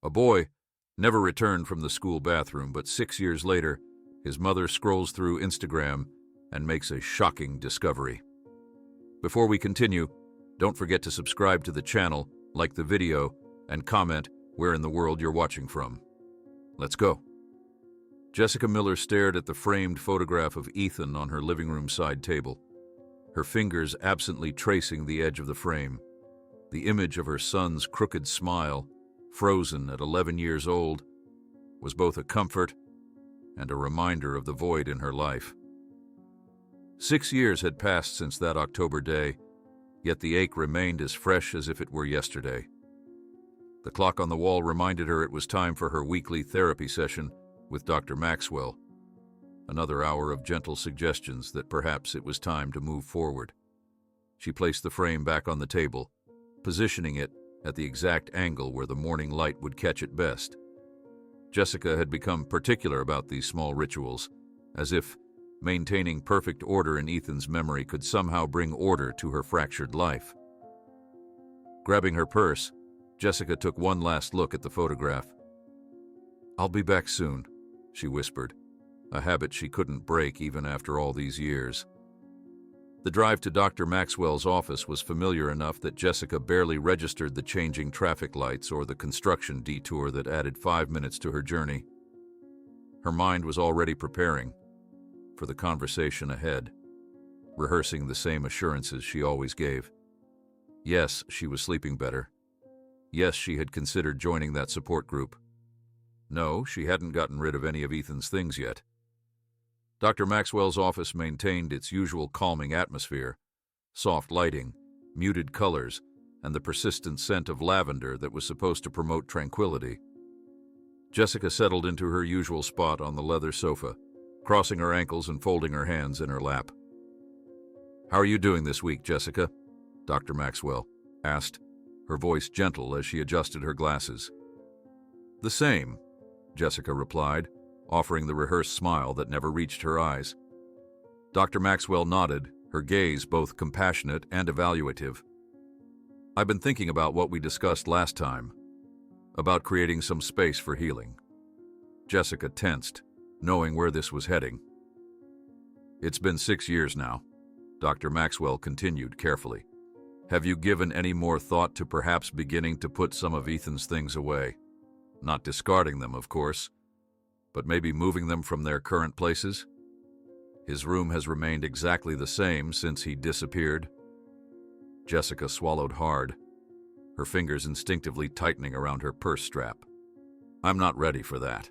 A boy never returned from the school bathroom, but 6 years later, his mother scrolls through Instagram and makes a shocking discovery. Before we continue, don't forget to subscribe to the channel, like the video, and comment where in the world you're watching from. Let's go. Jessica Miller stared at the framed photograph of Ethan on her living room side table, her fingers absently tracing the edge of the frame. The image of her son's crooked smile, frozen at 11 years old, was both a comfort and a reminder of the void in her life. 6 years had passed since that October day, yet the ache remained as fresh as if it were yesterday. The clock on the wall reminded her it was time for her weekly therapy session with Dr. Maxwell. Another hour of gentle suggestions that perhaps it was time to move forward. She placed the frame back on the table, positioning it at the exact angle where the morning light would catch it best. Jessica had become particular about these small rituals, as if maintaining perfect order in Ethan's memory could somehow bring order to her fractured life. Grabbing her purse, Jessica took one last look at the photograph. "I'll be back soon," she whispered, a habit she couldn't break even after all these years. The drive to Dr. Maxwell's office was familiar enough that Jessica barely registered the changing traffic lights or the construction detour that added 5 minutes to her journey. Her mind was already preparing for the conversation ahead, rehearsing the same assurances she always gave. Yes, she was sleeping better. Yes, she had considered joining that support group. No, she hadn't gotten rid of any of Ethan's things yet. Dr. Maxwell's office maintained its usual calming atmosphere, soft lighting, muted colors, and the persistent scent of lavender that was supposed to promote tranquility. Jessica settled into her usual spot on the leather sofa, crossing her ankles and folding her hands in her lap. "How are you doing this week, Jessica?" Dr. Maxwell asked, her voice gentle as she adjusted her glasses. "The same," Jessica replied, offering the rehearsed smile that never reached her eyes. Dr. Maxwell nodded, her gaze both compassionate and evaluative. "I've been thinking about what we discussed last time, about creating some space for healing." Jessica tensed, knowing where this was heading. "It's been 6 years now," Dr. Maxwell continued carefully. "Have you given any more thought to perhaps beginning to put some of Ethan's things away? Not discarding them, of course, but maybe moving them from their current places? His room has remained exactly the same since he disappeared." Jessica swallowed hard, her fingers instinctively tightening around her purse strap. "I'm not ready for that.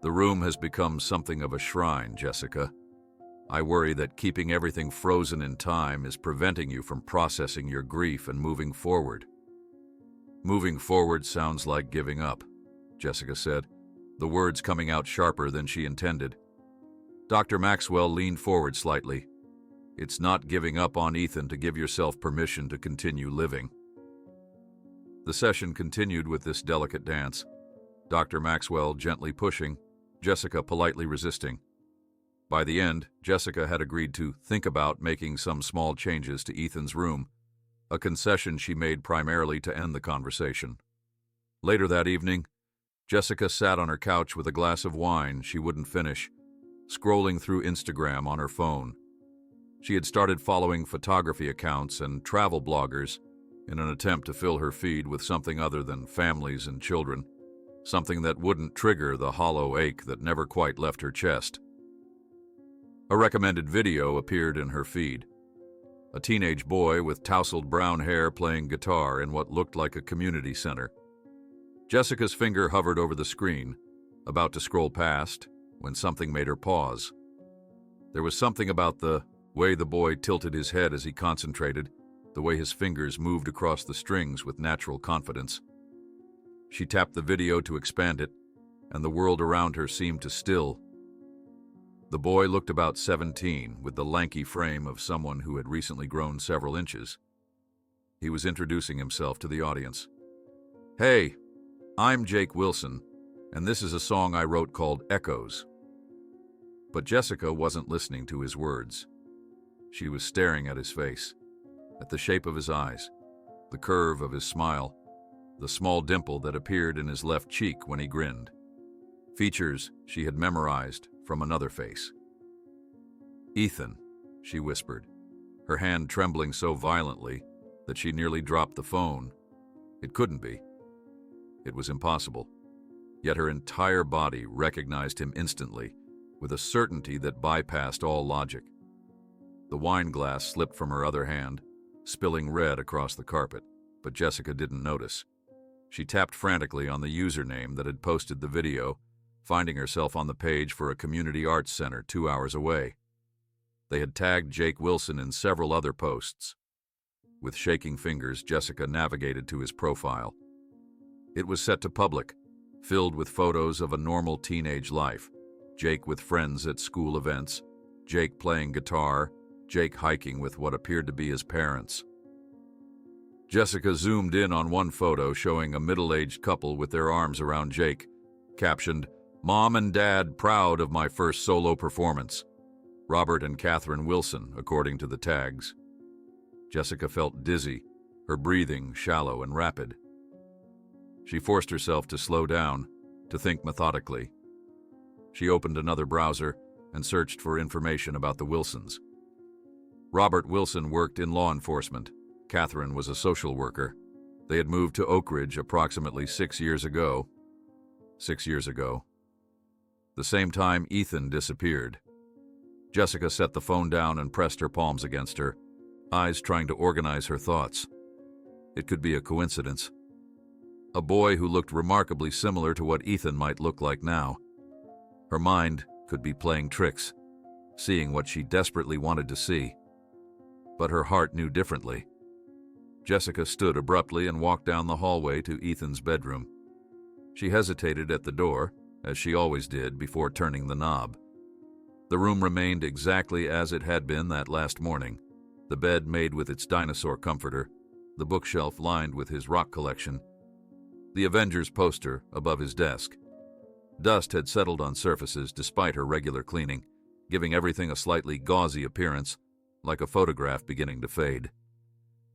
The room has become something of a shrine, Jessica. I worry that keeping everything frozen in time is preventing you from processing your grief and moving forward." "Moving forward sounds like giving up," Jessica said, the words coming out sharper than she intended. Dr. Maxwell leaned forward slightly. "It's not giving up on Ethan to give yourself permission to continue living." The session continued with this delicate dance, Dr. Maxwell gently pushing, Jessica politely resisting. By the end, Jessica had agreed to think about making some small changes to Ethan's room, a concession she made primarily to end the conversation. Later that evening, Jessica sat on her couch with a glass of wine she wouldn't finish, scrolling through Instagram on her phone. She had started following photography accounts and travel bloggers in an attempt to fill her feed with something other than families and children, something that wouldn't trigger the hollow ache that never quite left her chest. A recommended video appeared in her feed. A teenage boy with tousled brown hair playing guitar in what looked like a community center. Jessica's finger hovered over the screen, about to scroll past, when something made her pause. There was something about the way the boy tilted his head as he concentrated, the way his fingers moved across the strings with natural confidence. She tapped the video to expand it, and the world around her seemed to still. The boy looked about 17, with the lanky frame of someone who had recently grown several inches. He was introducing himself to the audience. "Hey, I'm Jake Wilson, and this is a song I wrote called Echoes." But Jessica wasn't listening to his words. She was staring at his face, at the shape of his eyes, the curve of his smile, the small dimple that appeared in his left cheek when he grinned. Features she had memorized from another face. "Ethan," she whispered, her hand trembling so violently that she nearly dropped the phone. It couldn't be. It was impossible. Yet her entire body recognized him instantly, with a certainty that bypassed all logic. The wine glass slipped from her other hand, spilling red across the carpet, but Jessica didn't notice. She tapped frantically on the username that had posted the video, finding herself on the page for a community arts center 2 hours away. They had tagged Jake Wilson in several other posts. With shaking fingers, Jessica navigated to his profile. It was set to public, filled with photos of a normal teenage life. Jake with friends at school events, Jake playing guitar, Jake hiking with what appeared to be his parents. Jessica zoomed in on one photo showing a middle-aged couple with their arms around Jake, captioned, "Mom and Dad proud of my first solo performance. Robert and Catherine Wilson," according to the tags. Jessica felt dizzy, her breathing shallow and rapid. She forced herself to slow down, to think methodically. She opened another browser and searched for information about the Wilsons. Robert Wilson worked in law enforcement. Catherine was a social worker. They had moved to Oak Ridge approximately 6 years ago. 6 years ago. The same time Ethan disappeared. Jessica set the phone down and pressed her palms against her, eyes trying to organize her thoughts. It could be a coincidence. A boy who looked remarkably similar to what Ethan might look like now. Her mind could be playing tricks, seeing what she desperately wanted to see. But her heart knew differently. Jessica stood abruptly and walked down the hallway to Ethan's bedroom. She hesitated at the door, as she always did before turning the knob. The room remained exactly as it had been that last morning, the bed made with its dinosaur comforter, the bookshelf lined with his rock collection, the Avengers poster above his desk. Dust had settled on surfaces despite her regular cleaning, giving everything a slightly gauzy appearance, like a photograph beginning to fade.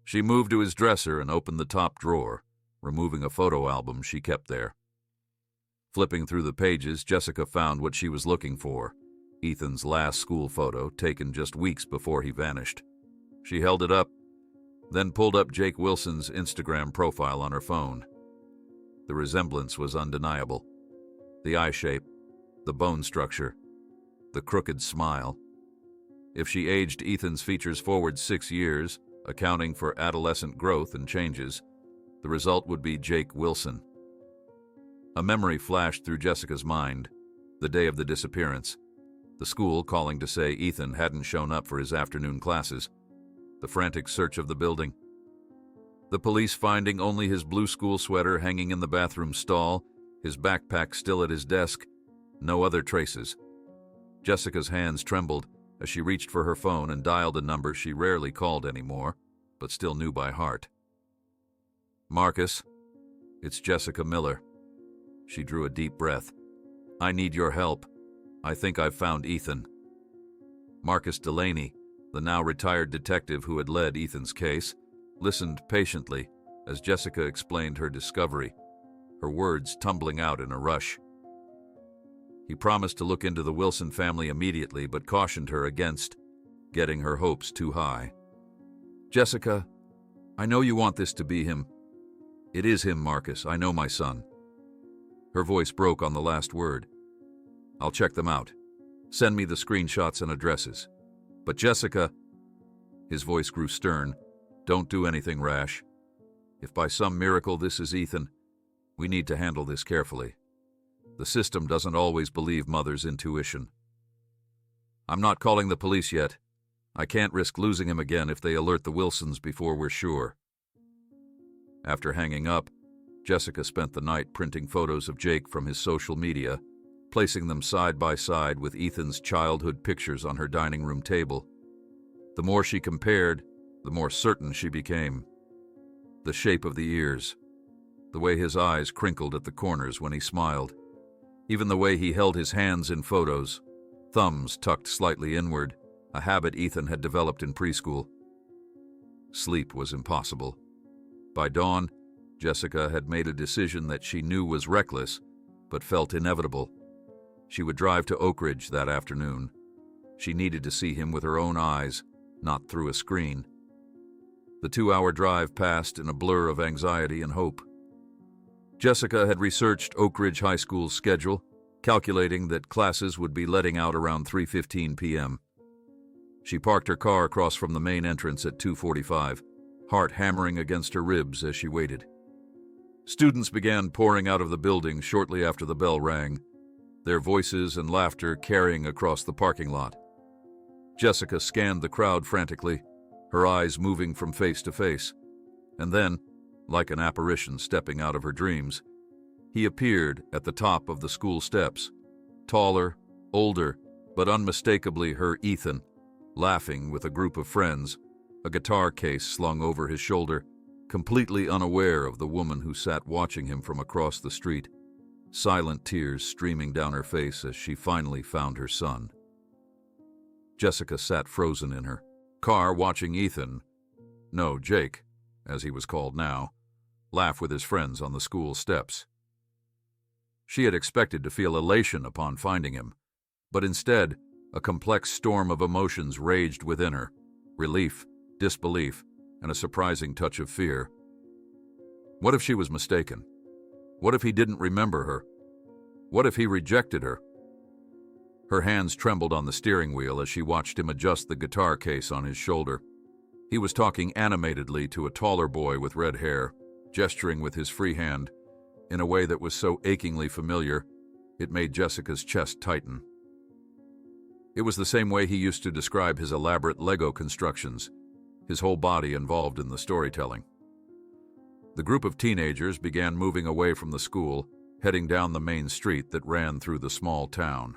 She moved to his dresser and opened the top drawer, removing a photo album she kept there. Flipping through the pages, Jessica found what she was looking for, Ethan's last school photo taken just weeks before he vanished. She held it up, then pulled up Jake Wilson's Instagram profile on her phone. The resemblance was undeniable. The eye shape, the bone structure, the crooked smile. If she aged Ethan's features forward 6 years, accounting for adolescent growth and changes, the result would be Jake Wilson. A memory flashed through Jessica's mind, the day of the disappearance, the school calling to say Ethan hadn't shown up for his afternoon classes, the frantic search of the building, the police finding only his blue school sweater hanging in the bathroom stall, his backpack still at his desk, no other traces. Jessica's hands trembled as she reached for her phone and dialed a number she rarely called anymore, but still knew by heart. "Marcus, it's Jessica Miller." She drew a deep breath. "I need your help. I think I've found Ethan." Marcus Delaney, the now retired detective who had led Ethan's case, listened patiently as Jessica explained her discovery, her words tumbling out in a rush. He promised to look into the Wilson family immediately, but cautioned her against getting her hopes too high. "Jessica, I know you want this to be him." "It is him, Marcus. I know my son." Her voice broke on the last word. "I'll check them out. Send me the screenshots and addresses. But Jessica," his voice grew stern, "don't do anything rash. If by some miracle this is Ethan, we need to handle this carefully. The system doesn't always believe mother's intuition." "I'm not calling the police yet. I can't risk losing him again if they alert the Wilsons before we're sure." After hanging up, Jessica spent the night printing photos of Jake from his social media, placing them side by side with Ethan's childhood pictures on her dining room table. The more she compared, the more certain she became. The shape of the ears, the way his eyes crinkled at the corners when he smiled, even the way he held his hands in photos, thumbs tucked slightly inward, a habit Ethan had developed in preschool. Sleep was impossible. By dawn, Jessica had made a decision that she knew was reckless, but felt inevitable. She would drive to Oak Ridge that afternoon. She needed to see him with her own eyes, not through a screen. The 2-hour drive passed in a blur of anxiety and hope. Jessica had researched Oak Ridge High School's schedule, calculating that classes would be letting out around 3:15 p.m. She parked her car across from the main entrance at 2:45, heart hammering against her ribs as she waited. Students began pouring out of the building shortly after the bell rang, their voices and laughter carrying across the parking lot. Jessica scanned the crowd frantically, her eyes moving from face to face, and then, like an apparition stepping out of her dreams, he appeared at the top of the school steps, taller, older, but unmistakably her Ethan, laughing with a group of friends, a guitar case slung over his shoulder, completely unaware of the woman who sat watching him from across the street, silent tears streaming down her face as she finally found her son. Jessica sat frozen in her car watching Ethan, no, Jake, as he was called now, laugh with his friends on the school steps. She had expected to feel elation upon finding him, but instead, a complex storm of emotions raged within her: relief, disbelief, and a surprising touch of fear. What if she was mistaken? What if he didn't remember her? What if he rejected her? Her hands trembled on the steering wheel as she watched him adjust the guitar case on his shoulder. He was talking animatedly to a taller boy with red hair, gesturing with his free hand, in a way that was so achingly familiar, it made Jessica's chest tighten. It was the same way he used to describe his elaborate Lego constructions, his whole body involved in the storytelling. The group of teenagers began moving away from the school, heading down the main street that ran through the small town.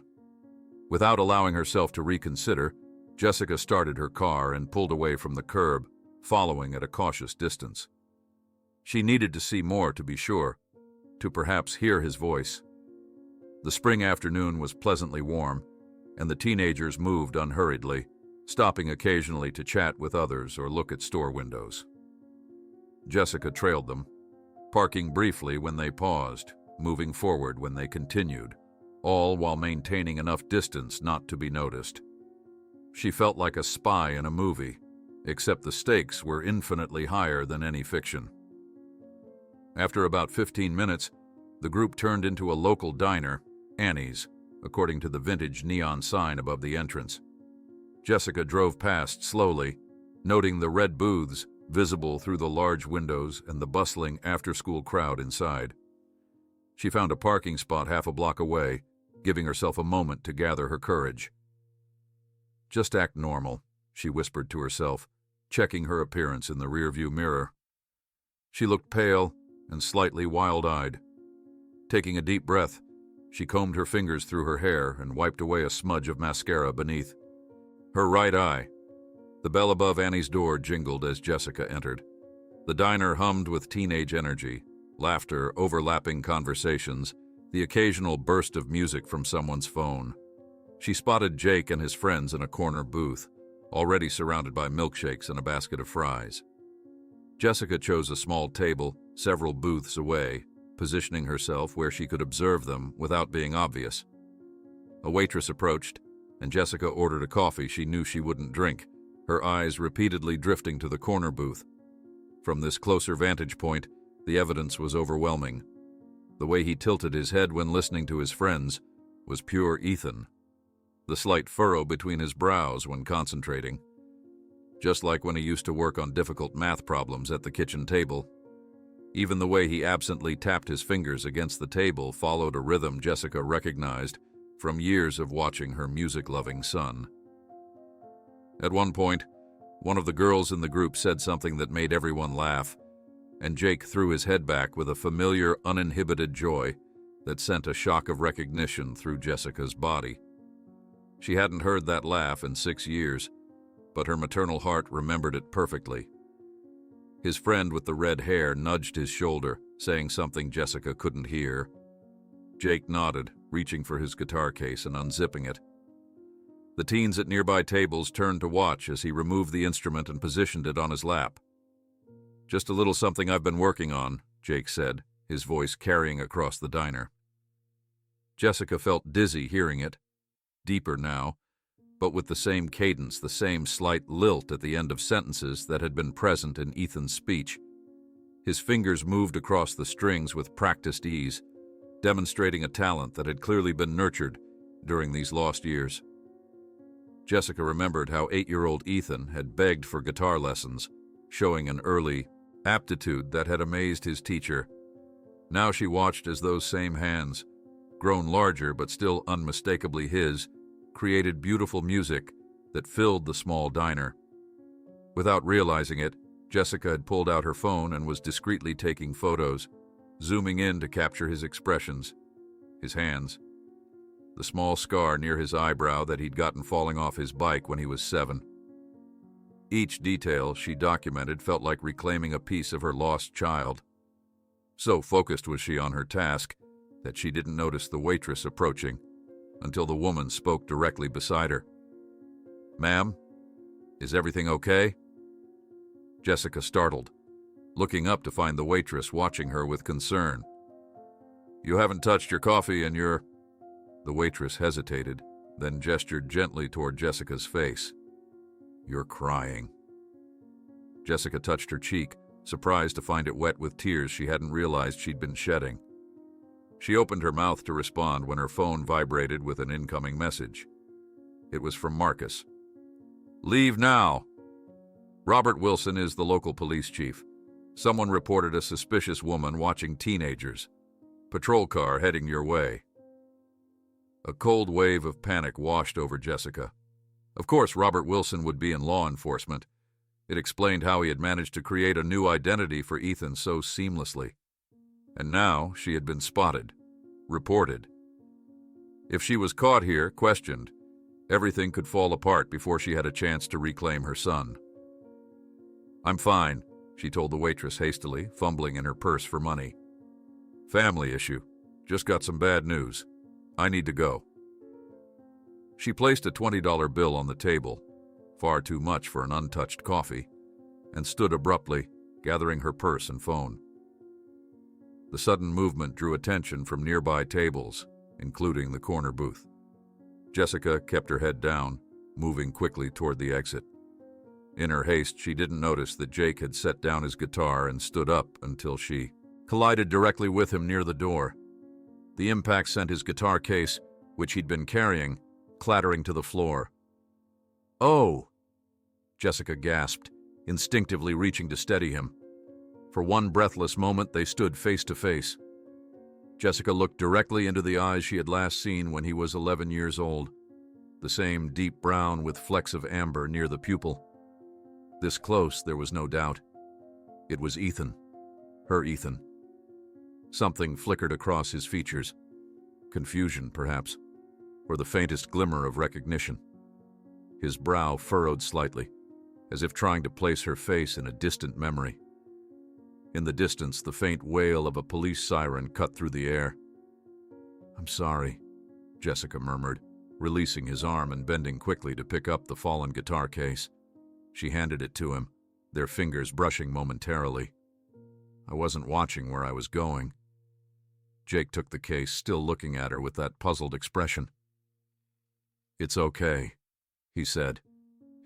Without allowing herself to reconsider, Jessica started her car and pulled away from the curb, following at a cautious distance. She needed to see more to be sure, to perhaps hear his voice. The spring afternoon was pleasantly warm, and the teenagers moved unhurriedly, stopping occasionally to chat with others or look at store windows. Jessica trailed them, parking briefly when they paused, moving forward when they continued, all while maintaining enough distance not to be noticed. She felt like a spy in a movie, except the stakes were infinitely higher than any fiction. After about 15 minutes, the group turned into a local diner, Annie's, according to the vintage neon sign above the entrance. Jessica drove past slowly, noting the red booths visible through the large windows and the bustling after-school crowd inside. She found a parking spot half a block away, giving herself a moment to gather her courage. "Just act normal," she whispered to herself, checking her appearance in the rearview mirror. She looked pale and slightly wild-eyed. Taking a deep breath, she combed her fingers through her hair and wiped away a smudge of mascara beneath her right eye. The bell above Annie's door jingled as Jessica entered. The diner hummed with teenage energy, laughter, overlapping conversations, the occasional burst of music from someone's phone. She spotted Jake and his friends in a corner booth, already surrounded by milkshakes and a basket of fries. Jessica chose a small table, several booths away, positioning herself where she could observe them without being obvious. A waitress approached, and Jessica ordered a coffee she knew she wouldn't drink, her eyes repeatedly drifting to the corner booth. From this closer vantage point, the evidence was overwhelming. The way he tilted his head when listening to his friends was pure Ethan. The slight furrow between his brows when concentrating, just like when he used to work on difficult math problems at the kitchen table. Even the way he absently tapped his fingers against the table followed a rhythm Jessica recognized from years of watching her music-loving son. At one point, one of the girls in the group said something that made everyone laugh, and Jake threw his head back with a familiar, uninhibited joy that sent a shock of recognition through Jessica's body. She hadn't heard that laugh in 6 years, but her maternal heart remembered it perfectly. His friend with the red hair nudged his shoulder, saying something Jessica couldn't hear. Jake nodded, reaching for his guitar case and unzipping it. The teens at nearby tables turned to watch as he removed the instrument and positioned it on his lap. "Just a little something I've been working on," Jake said, his voice carrying across the diner. Jessica felt dizzy hearing it, deeper now, but with the same cadence, the same slight lilt at the end of sentences that had been present in Ethan's speech. His fingers moved across the strings with practiced ease, demonstrating a talent that had clearly been nurtured during these lost years. Jessica remembered how 8-year-old Ethan had begged for guitar lessons, showing an early aptitude that had amazed his teacher. Now she watched as those same hands, grown larger but still unmistakably his, created beautiful music that filled the small diner. Without realizing it, Jessica had pulled out her phone and was discreetly taking photos, zooming in to capture his expressions, his hands, the small scar near his eyebrow that he'd gotten falling off his bike when he was 7. Each detail she documented felt like reclaiming a piece of her lost child. So focused was she on her task that she didn't notice the waitress approaching until the woman spoke directly beside her. "Ma'am, is everything okay?" Jessica startled, looking up to find the waitress watching her with concern. "You haven't touched your coffee and you're—" The waitress hesitated, then gestured gently toward Jessica's face. "You're crying." Jessica touched her cheek, surprised to find it wet with tears she hadn't realized she'd been shedding. She opened her mouth to respond when her phone vibrated with an incoming message. It was from Marcus. "Leave now. Robert Wilson is the local police chief. Someone reported a suspicious woman watching teenagers. Patrol car heading your way." A cold wave of panic washed over Jessica. Of course, Robert Wilson would be in law enforcement. It explained how he had managed to create a new identity for Ethan so seamlessly. And now she had been spotted, reported. If she was caught here, questioned, everything could fall apart before she had a chance to reclaim her son. "I'm fine," she told the waitress hastily, fumbling in her purse for money. "Family issue. Just got some bad news. I need to go." She placed a $20 bill on the table, far too much for an untouched coffee, and stood abruptly, gathering her purse and phone. The sudden movement drew attention from nearby tables, including the corner booth. Jessica kept her head down, moving quickly toward the exit. In her haste, she didn't notice that Jake had set down his guitar and stood up until she collided directly with him near the door. The impact sent his guitar case, which he'd been carrying, clattering to the floor. "Oh!" Jessica gasped, instinctively reaching to steady him. For one breathless moment, they stood face to face. Jessica looked directly into the eyes she had last seen when he was 11 years old, the same deep brown with flecks of amber near the pupil. This close, there was no doubt. It was Ethan. Her Ethan. Something flickered across his features. Confusion, perhaps, or the faintest glimmer of recognition. His brow furrowed slightly, as if trying to place her face in a distant memory. In the distance, the faint wail of a police siren cut through the air. "I'm sorry," Jessica murmured, releasing his arm and bending quickly to pick up the fallen guitar case. She handed it to him, their fingers brushing momentarily. "I wasn't watching where I was going." Jake took the case, still looking at her with that puzzled expression. "It's okay," he said,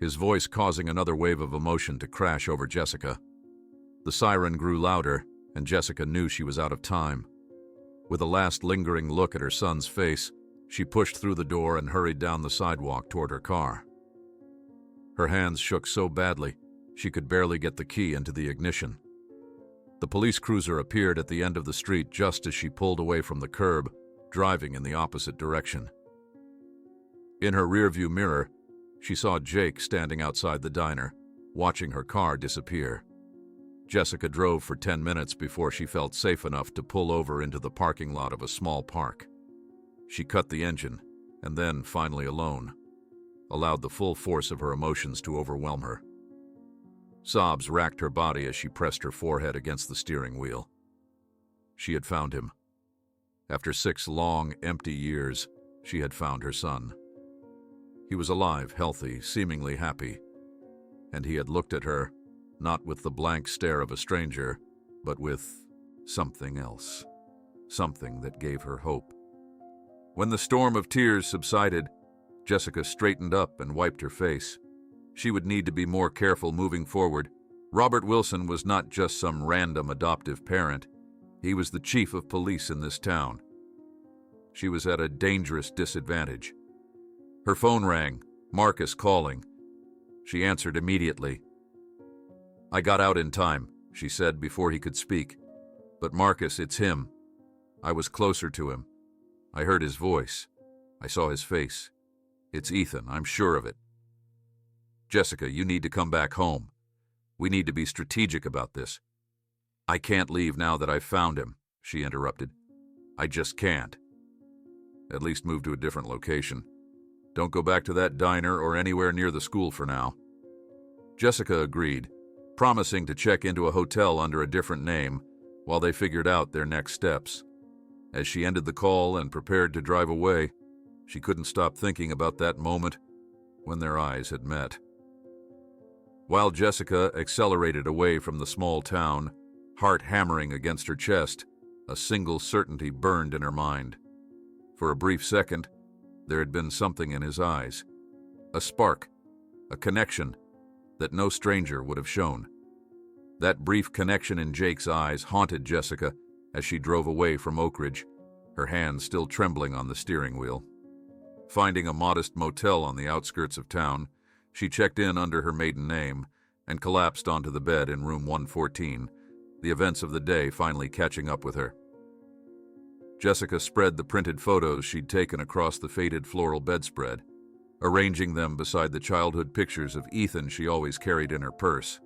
his voice causing another wave of emotion to crash over Jessica. The siren grew louder, and Jessica knew she was out of time. With a last lingering look at her son's face, she pushed through the door and hurried down the sidewalk toward her car. Her hands shook so badly, she could barely get the key into the ignition. The police cruiser appeared at the end of the street just as she pulled away from the curb, driving in the opposite direction. In her rearview mirror, she saw Jake standing outside the diner, watching her car disappear. Jessica drove for 10 minutes before she felt safe enough to pull over into the parking lot of a small park. She cut the engine, and then, finally alone, allowed the full force of her emotions to overwhelm her. Sobs racked her body as she pressed her forehead against the steering wheel. She had found him. After 6 long, empty years, she had found her son. He was alive, healthy, seemingly happy, and he had looked at her, not with the blank stare of a stranger, but with something else, something that gave her hope. When the storm of tears subsided, Jessica straightened up and wiped her face. She would need to be more careful moving forward. Robert Wilson was not just some random adoptive parent. He was the chief of police in this town. She was at a dangerous disadvantage. Her phone rang, Marcus calling. She answered immediately. "I got out in time," she said before he could speak. "But Marcus, it's him. I was closer to him. I heard his voice. I saw his face. It's Ethan, I'm sure of it." "Jessica, you need to come back home. We need to be strategic about this." "I can't leave now that I've found him," she interrupted. "I just can't." "At least move to a different location. Don't go back to that diner or anywhere near the school for now." Jessica agreed, promising to check into a hotel under a different name while they figured out their next steps. As she ended the call and prepared to drive away, she couldn't stop thinking about that moment when their eyes had met. While Jessica accelerated away from the small town, heart hammering against her chest, a single certainty burned in her mind. For a brief second, there had been something in his eyes. A spark, a connection that no stranger would have shown. That brief connection in Jake's eyes haunted Jessica as she drove away from Oak Ridge, her hands still trembling on the steering wheel. Finding a modest motel on the outskirts of town, she checked in under her maiden name and collapsed onto the bed in room 114, the events of the day finally catching up with her. Jessica spread the printed photos she'd taken across the faded floral bedspread, arranging them beside the childhood pictures of Ethan she always carried in her purse.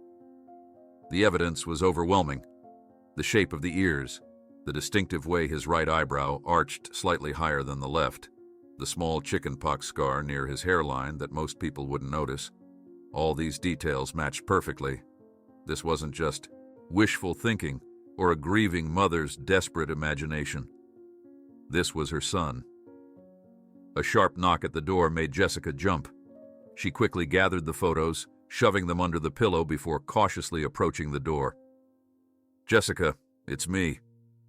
The evidence was overwhelming. The shape of the ears, the distinctive way his right eyebrow arched slightly higher than the left, the small chickenpox scar near his hairline that most people wouldn't notice. All these details matched perfectly. This wasn't just wishful thinking or a grieving mother's desperate imagination. This was her son. A sharp knock at the door made Jessica jump. She quickly gathered the photos, shoving them under the pillow before cautiously approaching the door. "Jessica, it's me,"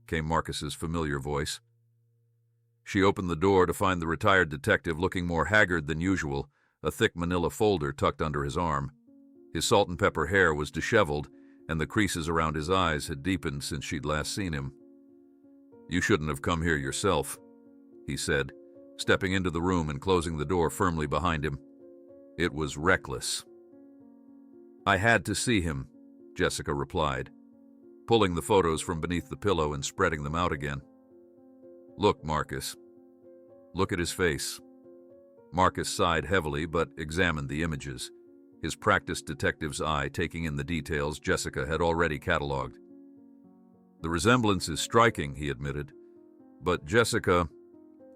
came Marcus's familiar voice. She opened the door to find the retired detective looking more haggard than usual, a thick manila folder tucked under his arm. His salt and pepper hair was disheveled, and the creases around his eyes had deepened since she'd last seen him. "You shouldn't have come here yourself," he said, stepping into the room and closing the door firmly behind him. "It was reckless." "I had to see him," Jessica replied, pulling the photos from beneath the pillow and spreading them out again. "Look, Marcus. Look at his face." Marcus sighed heavily but examined the images, his practiced detective's eye taking in the details Jessica had already cataloged. "The resemblance is striking," he admitted. "But Jessica,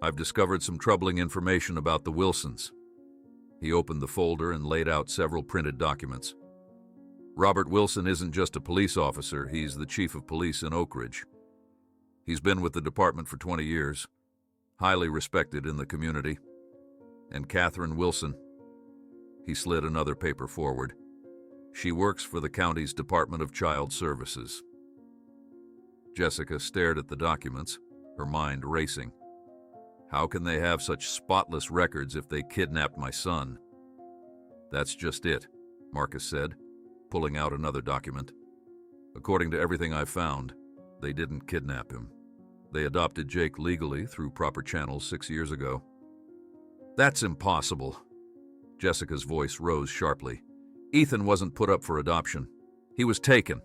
I've discovered some troubling information about the Wilsons." He opened the folder and laid out several printed documents. "Robert Wilson isn't just a police officer, he's the chief of police in Oak Ridge. He's been with the department for 20 years, highly respected in the community. And Catherine Wilson," he slid another paper forward, "she works for the county's Department of Child Services." Jessica stared at the documents, her mind racing. How can they have such spotless records if they kidnapped my son? "That's just it," Marcus said, pulling out another document. "According to everything I've found, they didn't kidnap him. They adopted Jake legally through proper channels 6 years ago." "That's impossible." Jessica's voice rose sharply. "Ethan wasn't put up for adoption. He was taken."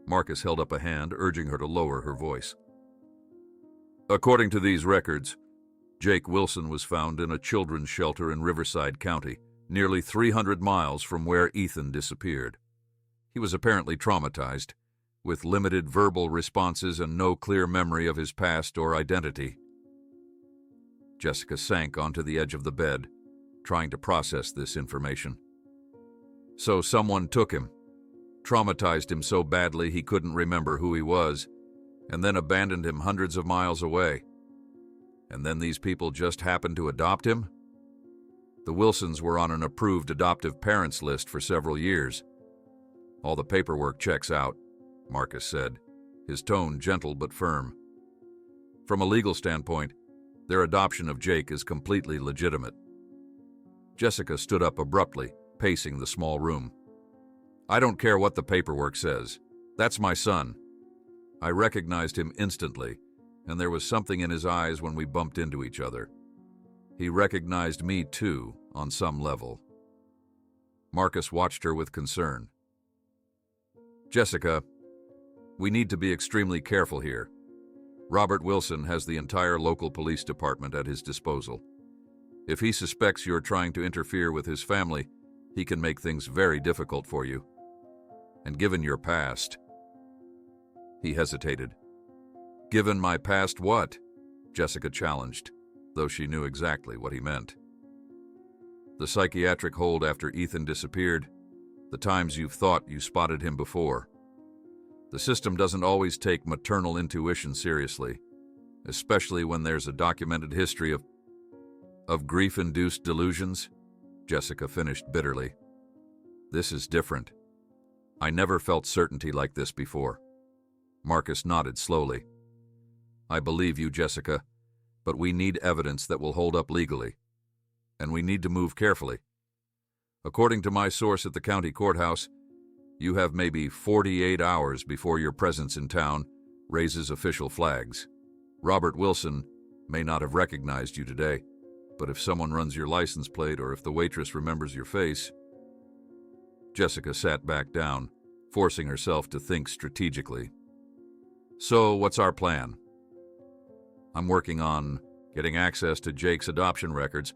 Marcus held up a hand, urging her to lower her voice. "According to these records, Jake Wilson was found in a children's shelter in Riverside County, nearly 300 miles from where Ethan disappeared. He was apparently traumatized, with limited verbal responses and no clear memory of his past or identity." Jessica sank onto the edge of the bed, trying to process this information. So someone took him, traumatized him so badly he couldn't remember who he was, and then abandoned him hundreds of miles away. And then these people just happened to adopt him? The Wilsons were on an approved adoptive parents list for several years. "All the paperwork checks out," Marcus said, his tone gentle but firm. From a legal standpoint, their adoption of Jake is completely legitimate. Jessica stood up abruptly, pacing the small room. I don't care what the paperwork says. That's my son. I recognized him instantly, and there was something in his eyes when we bumped into each other. He recognized me too, on some level. Marcus watched her with concern. Jessica, we need to be extremely careful here. Robert Wilson has the entire local police department at his disposal. If he suspects you're trying to interfere with his family, he can make things very difficult for you. And given your past... He hesitated. Given my past what? Jessica challenged, though she knew exactly what he meant. The psychiatric hold after Ethan disappeared, the times you've thought you spotted him before. The system doesn't always take maternal intuition seriously, especially when there's a documented history of grief-induced delusions, Jessica finished bitterly. This is different. I never felt certainty like this before. Marcus nodded slowly. I believe you, Jessica, but we need evidence that will hold up legally. And we need to move carefully. According to my source at the county courthouse, you have maybe 48 hours before your presence in town raises official flags. Robert Wilson may not have recognized you today, but if someone runs your license plate or if the waitress remembers your face... Jessica sat back down, forcing herself to think strategically. So, what's our plan? I'm working on getting access to Jake's adoption records,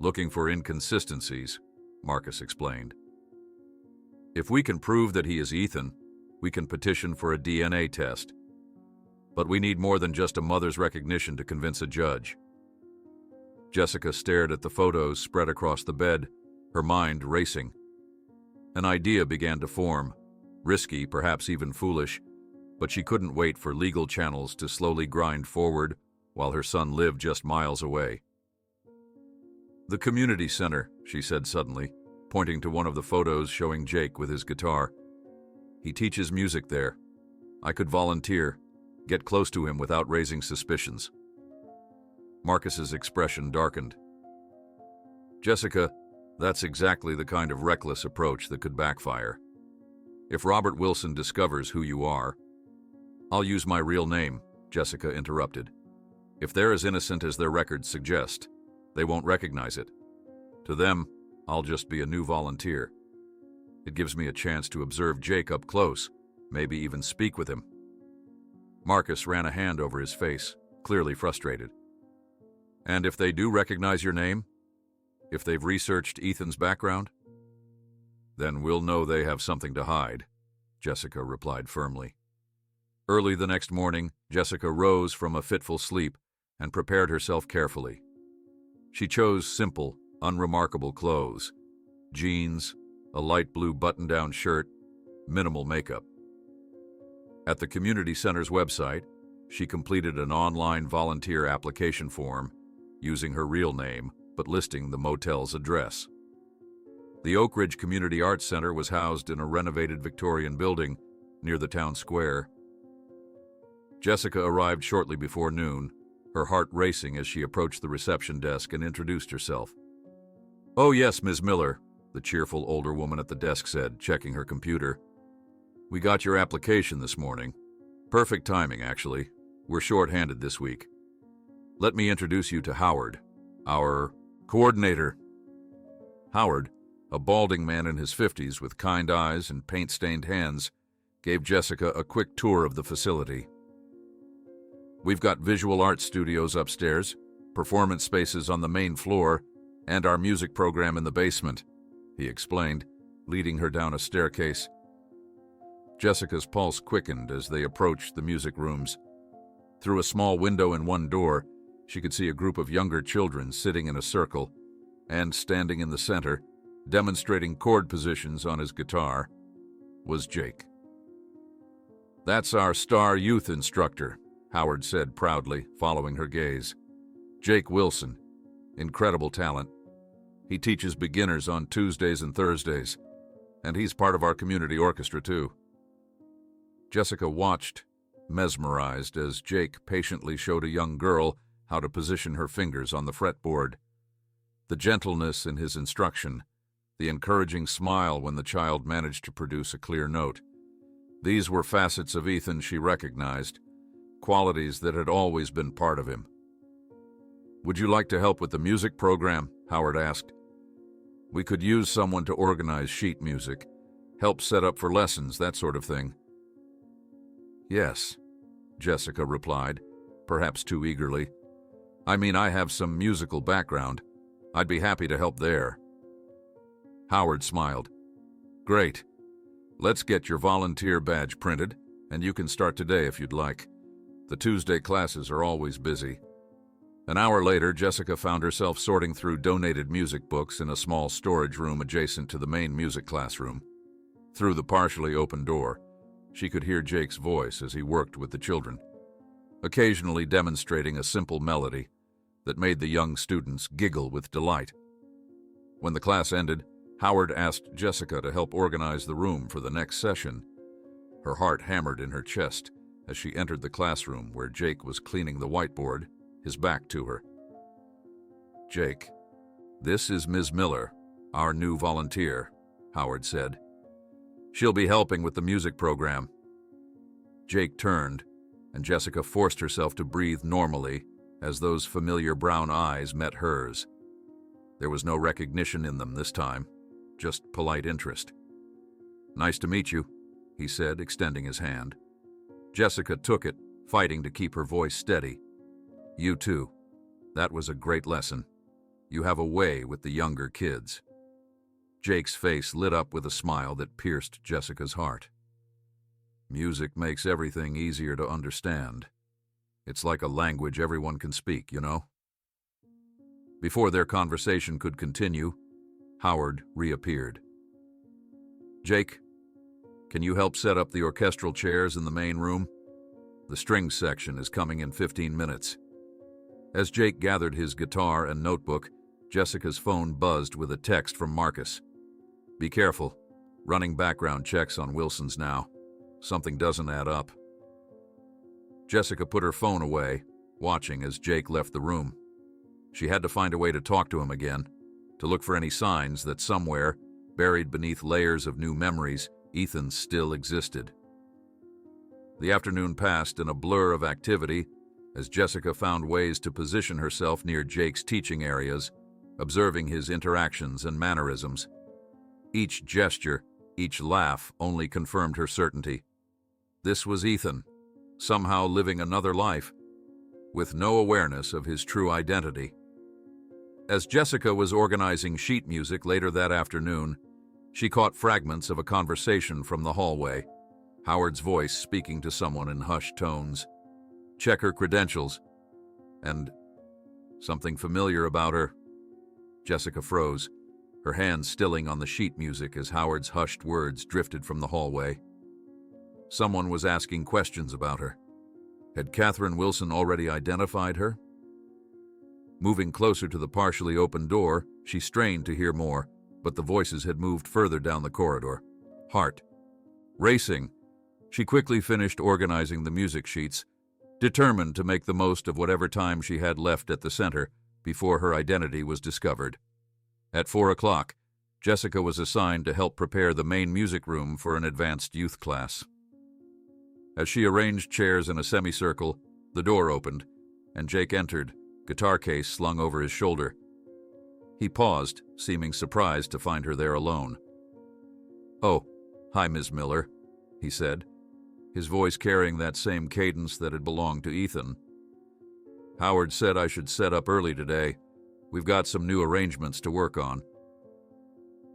looking for inconsistencies, Marcus explained. If we can prove that he is Ethan, we can petition for a DNA test. But we need more than just a mother's recognition to convince a judge. Jessica stared at the photos spread across the bed, her mind racing. An idea began to form, risky, perhaps even foolish, but she couldn't wait for legal channels to slowly grind forward while her son lived just miles away. The community center, she said suddenly, pointing to one of the photos showing Jake with his guitar. He teaches music there. I could volunteer, get close to him without raising suspicions. Marcus's expression darkened. Jessica, that's exactly the kind of reckless approach that could backfire. If Robert Wilson discovers who you are... I'll use my real name, Jessica interrupted. If they're as innocent as their records suggest, they won't recognize it. To them, I'll just be a new volunteer. It gives me a chance to observe Jake up close, maybe even speak with him. Marcus ran a hand over his face, clearly frustrated. And if they do recognize your name? If they've researched Ethan's background? Then we'll know they have something to hide, Jessica replied firmly. Early the next morning, Jessica rose from a fitful sleep and prepared herself carefully. She chose simple, unremarkable clothes: jeans, a light blue button-down shirt, minimal makeup. At the community center's website, she completed an online volunteer application form using her real name but listing the motel's address. The Oak Ridge Community Arts Center was housed in a renovated Victorian building near the town square. Jessica arrived shortly before noon, her heart racing as she approached the reception desk and introduced herself. "Oh yes, Ms. Miller," the cheerful older woman at the desk said, checking her computer. "We got your application this morning. Perfect timing, actually. We're short-handed this week. Let me introduce you to Howard, our coordinator." Howard, a balding man in his 50s with kind eyes and paint-stained hands, gave Jessica a quick tour of the facility. "We've got visual arts studios upstairs, performance spaces on the main floor, and our music program in the basement," he explained, leading her down a staircase. Jessica's pulse quickened as they approached the music rooms. Through a small window in one door, she could see a group of younger children sitting in a circle, and standing in the center, demonstrating chord positions on his guitar, was Jake. "That's our star youth instructor," Howard said proudly, following her gaze. "Jake Wilson. Incredible talent. He teaches beginners on Tuesdays and Thursdays, and he's part of our community orchestra too." Jessica watched, mesmerized as Jake patiently showed a young girl how to position her fingers on the fretboard. The gentleness in his instruction, the encouraging smile when the child managed to produce a clear note. These were facets of Ethan she recognized, qualities that had always been part of him. "Would you like to help with the music program?" Howard asked. "We could use someone to organize sheet music, help set up for lessons, that sort of thing." "Yes," Jessica replied, perhaps too eagerly. "I mean, I have some musical background. I'd be happy to help there." Howard smiled. "Great. Let's get your volunteer badge printed, and you can start today if you'd like. The Tuesday classes are always busy." An hour later, Jessica found herself sorting through donated music books in a small storage room adjacent to the main music classroom. Through the partially open door, she could hear Jake's voice as he worked with the children, occasionally demonstrating a simple melody that made the young students giggle with delight. When the class ended, Howard asked Jessica to help organize the room for the next session. Her heart hammered in her chest as she entered the classroom where Jake was cleaning the whiteboard, his back to her. "Jake, this is Ms. Miller, our new volunteer," Howard said. "She'll be helping with the music program." Jake turned, and Jessica forced herself to breathe normally as those familiar brown eyes met hers. There was no recognition in them this time, just polite interest. "Nice to meet you," he said, extending his hand. Jessica took it, fighting to keep her voice steady. "You too. That was a great lesson. You have a way with the younger kids." Jake's face lit up with a smile that pierced Jessica's heart. "Music makes everything easier to understand. It's like a language everyone can speak, you know?" Before their conversation could continue, Howard reappeared. "Jake, can you help set up the orchestral chairs in the main room? The strings section is coming in 15 minutes. As Jake gathered his guitar and notebook, Jessica's phone buzzed with a text from Marcus. "Be careful. Running background checks on Wilson's now. Something doesn't add up." Jessica put her phone away, watching as Jake left the room. She had to find a way to talk to him again, to look for any signs that somewhere, buried beneath layers of new memories, Ethan still existed. The afternoon passed in a blur of activity as Jessica found ways to position herself near Jake's teaching areas, observing his interactions and mannerisms. Each gesture, each laugh only confirmed her certainty. This was Ethan, somehow living another life, with no awareness of his true identity. As Jessica was organizing sheet music later that afternoon, she caught fragments of a conversation from the hallway, Howard's voice speaking to someone in hushed tones. "Check her credentials," and something familiar about her. Jessica froze, her hands stilling on the sheet music as Howard's hushed words drifted from the hallway. Someone was asking questions about her. Had Catherine Wilson already identified her? Moving closer to the partially open door, she strained to hear more, but the voices had moved further down the corridor. Heart racing, she quickly finished organizing the music sheets, determined to make the most of whatever time she had left at the center before her identity was discovered. At 4 o'clock, Jessica was assigned to help prepare the main music room for an advanced youth class. As she arranged chairs in a semicircle, the door opened, and Jake entered, guitar case slung over his shoulder. He paused, seeming surprised to find her there alone. "Oh, hi, Ms. Miller," he said, his voice carrying that same cadence that had belonged to Ethan. "Howard said I should set up early today. We've got some new arrangements to work on."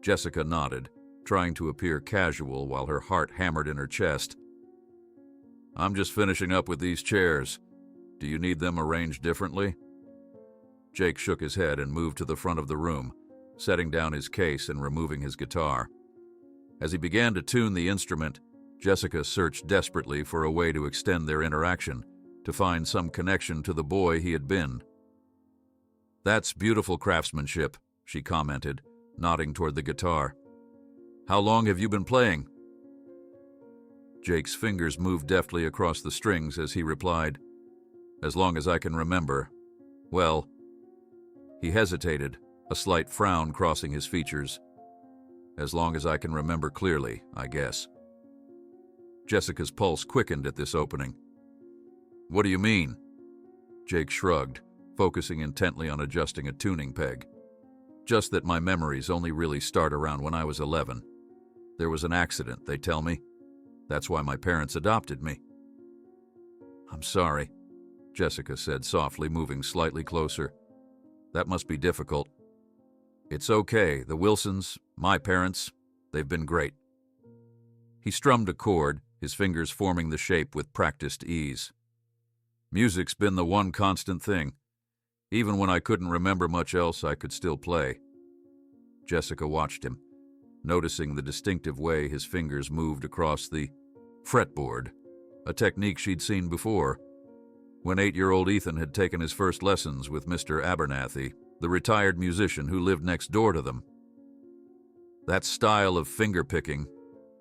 Jessica nodded, trying to appear casual while her heart hammered in her chest. "I'm just finishing up with these chairs. Do you need them arranged differently?" Jake shook his head and moved to the front of the room, setting down his case and removing his guitar. As he began to tune the instrument, Jessica searched desperately for a way to extend their interaction, to find some connection to the boy he had been. "That's beautiful craftsmanship," she commented, nodding toward the guitar. "How long have you been playing?" Jake's fingers moved deftly across the strings as he replied, "As long as I can remember. Well..." He hesitated, a slight frown crossing his features. "As long as I can remember clearly, I guess." Jessica's pulse quickened at this opening. "What do you mean?" Jake shrugged, focusing intently on adjusting a tuning peg. "Just that my memories only really start around when I was 11. There was an accident, they tell me. That's why my parents adopted me." "I'm sorry," Jessica said softly, moving slightly closer. "That must be difficult." "It's okay. The Wilsons, my parents, they've been great." He strummed a chord, his fingers forming the shape with practiced ease. "Music's been the one constant thing. Even when I couldn't remember much else, I could still play." Jessica watched him, noticing the distinctive way his fingers moved across the fretboard, a technique she'd seen before, when 8-year-old Ethan had taken his first lessons with Mr. Abernathy, the retired musician who lived next door to them. "That style of finger-picking,"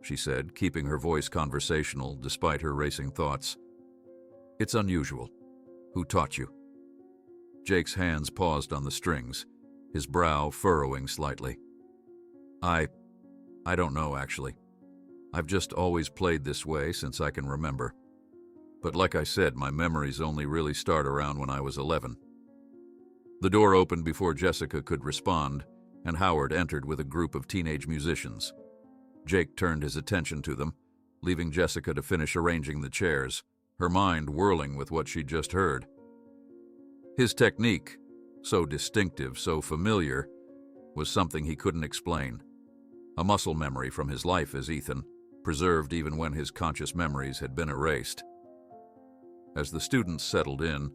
she said, keeping her voice conversational despite her racing thoughts. "It's unusual. Who taught you?" Jake's hands paused on the strings, his brow furrowing slightly. I don't know, actually. I've just always played this way since I can remember. But like I said, my memories only really start around when I was 11. The door opened before Jessica could respond, and Howard entered with a group of teenage musicians. Jake turned his attention to them, leaving Jessica to finish arranging the chairs, her mind whirling with what she'd just heard. His technique, so distinctive, so familiar, was something he couldn't explain. A muscle memory from his life as Ethan, preserved even when his conscious memories had been erased. As the students settled in,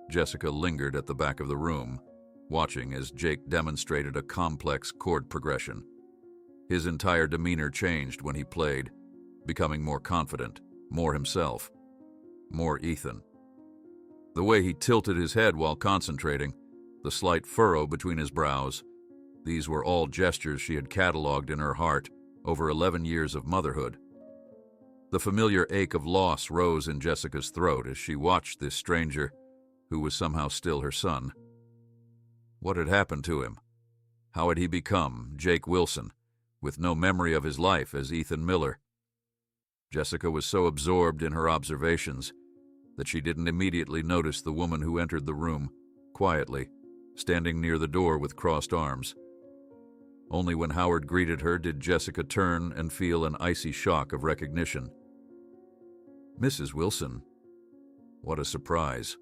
Jessica lingered at the back of the room, watching as Jake demonstrated a complex chord progression. His entire demeanor changed when he played, becoming more confident, more himself, more Ethan. The way he tilted his head while concentrating, the slight furrow between his brows, these were all gestures she had cataloged in her heart over 11 years of motherhood. The familiar ache of loss rose in Jessica's throat as she watched this stranger, who was somehow still her son. What had happened to him? How had he become Jake Wilson, with no memory of his life as Ethan Miller? Jessica was so absorbed in her observations that she didn't immediately notice the woman who entered the room, quietly, standing near the door with crossed arms. Only when Howard greeted her did Jessica turn and feel an icy shock of recognition. "Mrs. Wilson." "What a surprise,"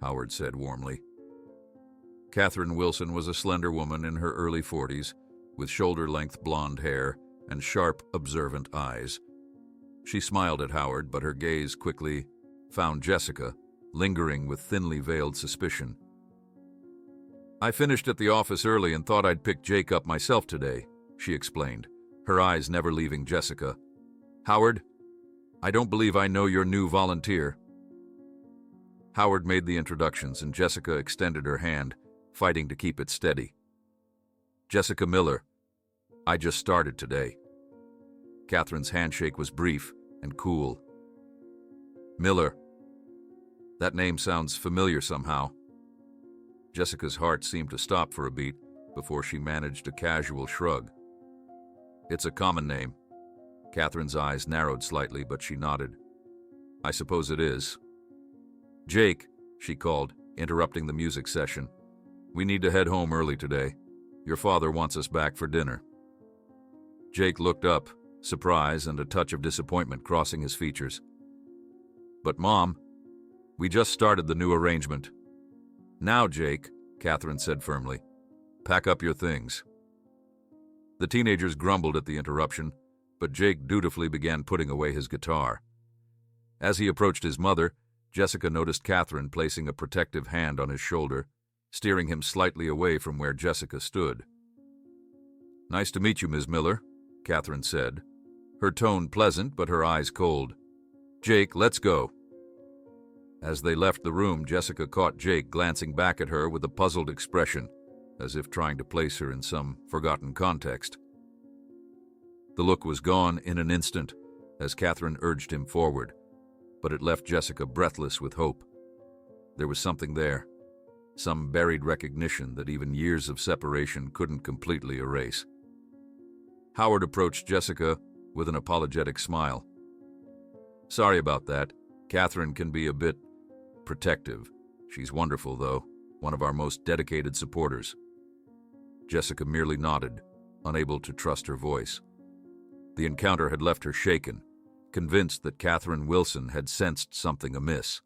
Howard said warmly. Catherine Wilson was a slender woman in her early 40s, with shoulder-length blonde hair and sharp, observant eyes. She smiled at Howard, but her gaze quickly found Jessica, lingering with thinly veiled suspicion. "I finished at the office early and thought I'd pick Jake up myself today," she explained, her eyes never leaving Jessica. "Howard, I don't believe I know your new volunteer." Howard made the introductions and Jessica extended her hand, fighting to keep it steady. "Jessica Miller. I just started today." Catherine's handshake was brief and cool. "Miller. That name sounds familiar somehow." Jessica's heart seemed to stop for a beat before she managed a casual shrug. "It's a common name." Catherine's eyes narrowed slightly, but she nodded. "I suppose it is." "Jake," she called, interrupting the music session. "We need to head home early today. Your father wants us back for dinner." Jake looked up, surprise and a touch of disappointment crossing his features. "But Mom, we just started the new arrangement." "Now, Jake," Catherine said firmly, "pack up your things." The teenagers grumbled at the interruption, but Jake dutifully began putting away his guitar. As he approached his mother, Jessica noticed Catherine placing a protective hand on his shoulder, steering him slightly away from where Jessica stood. "Nice to meet you, Ms. Miller," Catherine said, her tone pleasant but her eyes cold. "Jake, let's go." As they left the room, Jessica caught Jake glancing back at her with a puzzled expression, as if trying to place her in some forgotten context. The look was gone in an instant, as Catherine urged him forward, but it left Jessica breathless with hope. There was something there, some buried recognition that even years of separation couldn't completely erase. Howard approached Jessica with an apologetic smile. "Sorry about that. Catherine can be a bit protective. She's wonderful, though, one of our most dedicated supporters." Jessica merely nodded, unable to trust her voice. The encounter had left her shaken, convinced that Catherine Wilson had sensed something amiss.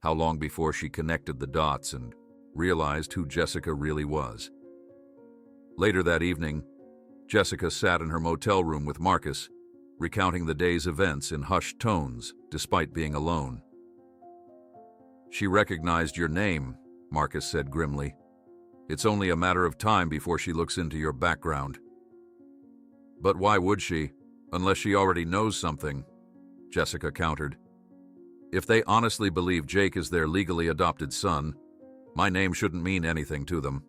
How long before she connected the dots and realized who Jessica really was? Later that evening, Jessica sat in her motel room with Marcus, recounting the day's events in hushed tones despite being alone. "She recognized your name," Marcus said grimly. "It's only a matter of time before she looks into your background." "But why would she, unless she already knows something?" Jessica countered. "If they honestly believe Jake is their legally adopted son, my name shouldn't mean anything to them."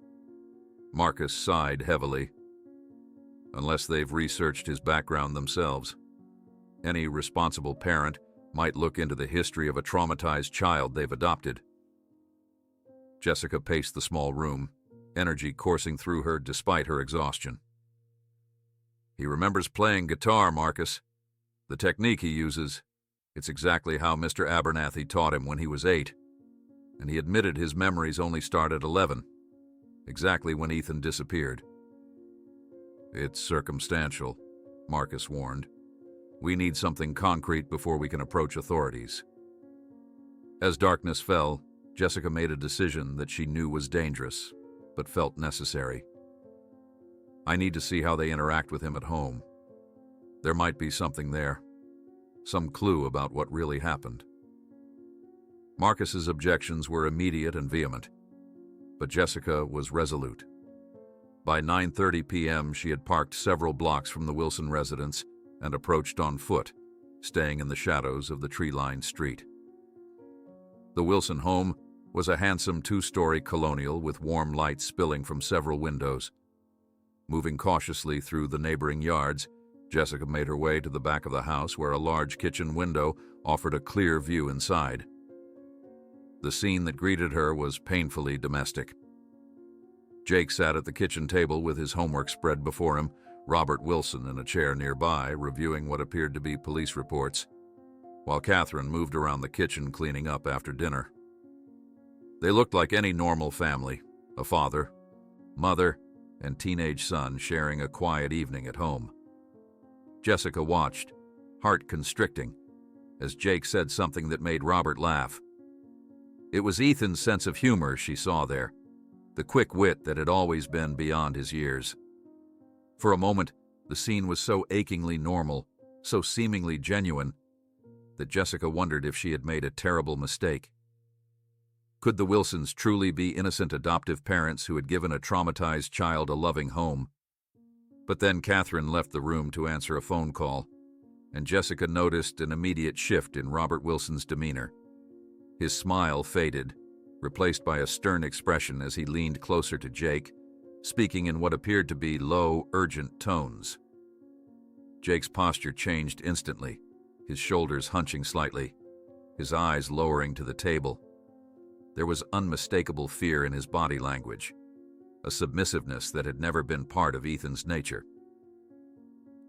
Marcus sighed heavily. "Unless they've researched his background themselves. Any responsible parent might look into the history of a traumatized child they've adopted." Jessica paced the small room, energy coursing through her despite her exhaustion. "He remembers playing guitar, Marcus. The technique he uses, it's exactly how Mr. Abernathy taught him when he was 8. And he admitted his memories only start at 11, exactly when Ethan disappeared." "It's circumstantial," Marcus warned. "We need something concrete before we can approach authorities." As darkness fell, Jessica made a decision that she knew was dangerous, but felt necessary. "I need to see how they interact with him at home. There might be something there, some clue about what really happened." Marcus's objections were immediate and vehement, but Jessica was resolute. By 9:30 p.m., she had parked several blocks from the Wilson residence and approached on foot, staying in the shadows of the tree-lined street. The Wilson home was a handsome 2-story colonial with warm light spilling from several windows. Moving cautiously through the neighboring yards, Jessica made her way to the back of the house where a large kitchen window offered a clear view inside. The scene that greeted her was painfully domestic. Jake sat at the kitchen table with his homework spread before him, Robert Wilson in a chair nearby reviewing what appeared to be police reports, while Catherine moved around the kitchen cleaning up after dinner. They looked like any normal family, a father, mother, and teenage son sharing a quiet evening at home. Jessica watched, heart constricting, as Jake said something that made Robert laugh. It was Ethan's sense of humor she saw there, the quick wit that had always been beyond his years. For a moment, the scene was so achingly normal, so seemingly genuine, that Jessica wondered if she had made a terrible mistake. Could the Wilsons truly be innocent adoptive parents who had given a traumatized child a loving home? But then Catherine left the room to answer a phone call, and Jessica noticed an immediate shift in Robert Wilson's demeanor. His smile faded, replaced by a stern expression as he leaned closer to Jake, speaking in what appeared to be low, urgent tones. Jake's posture changed instantly, his shoulders hunching slightly, his eyes lowering to the table. There was unmistakable fear in his body language, a submissiveness that had never been part of Ethan's nature.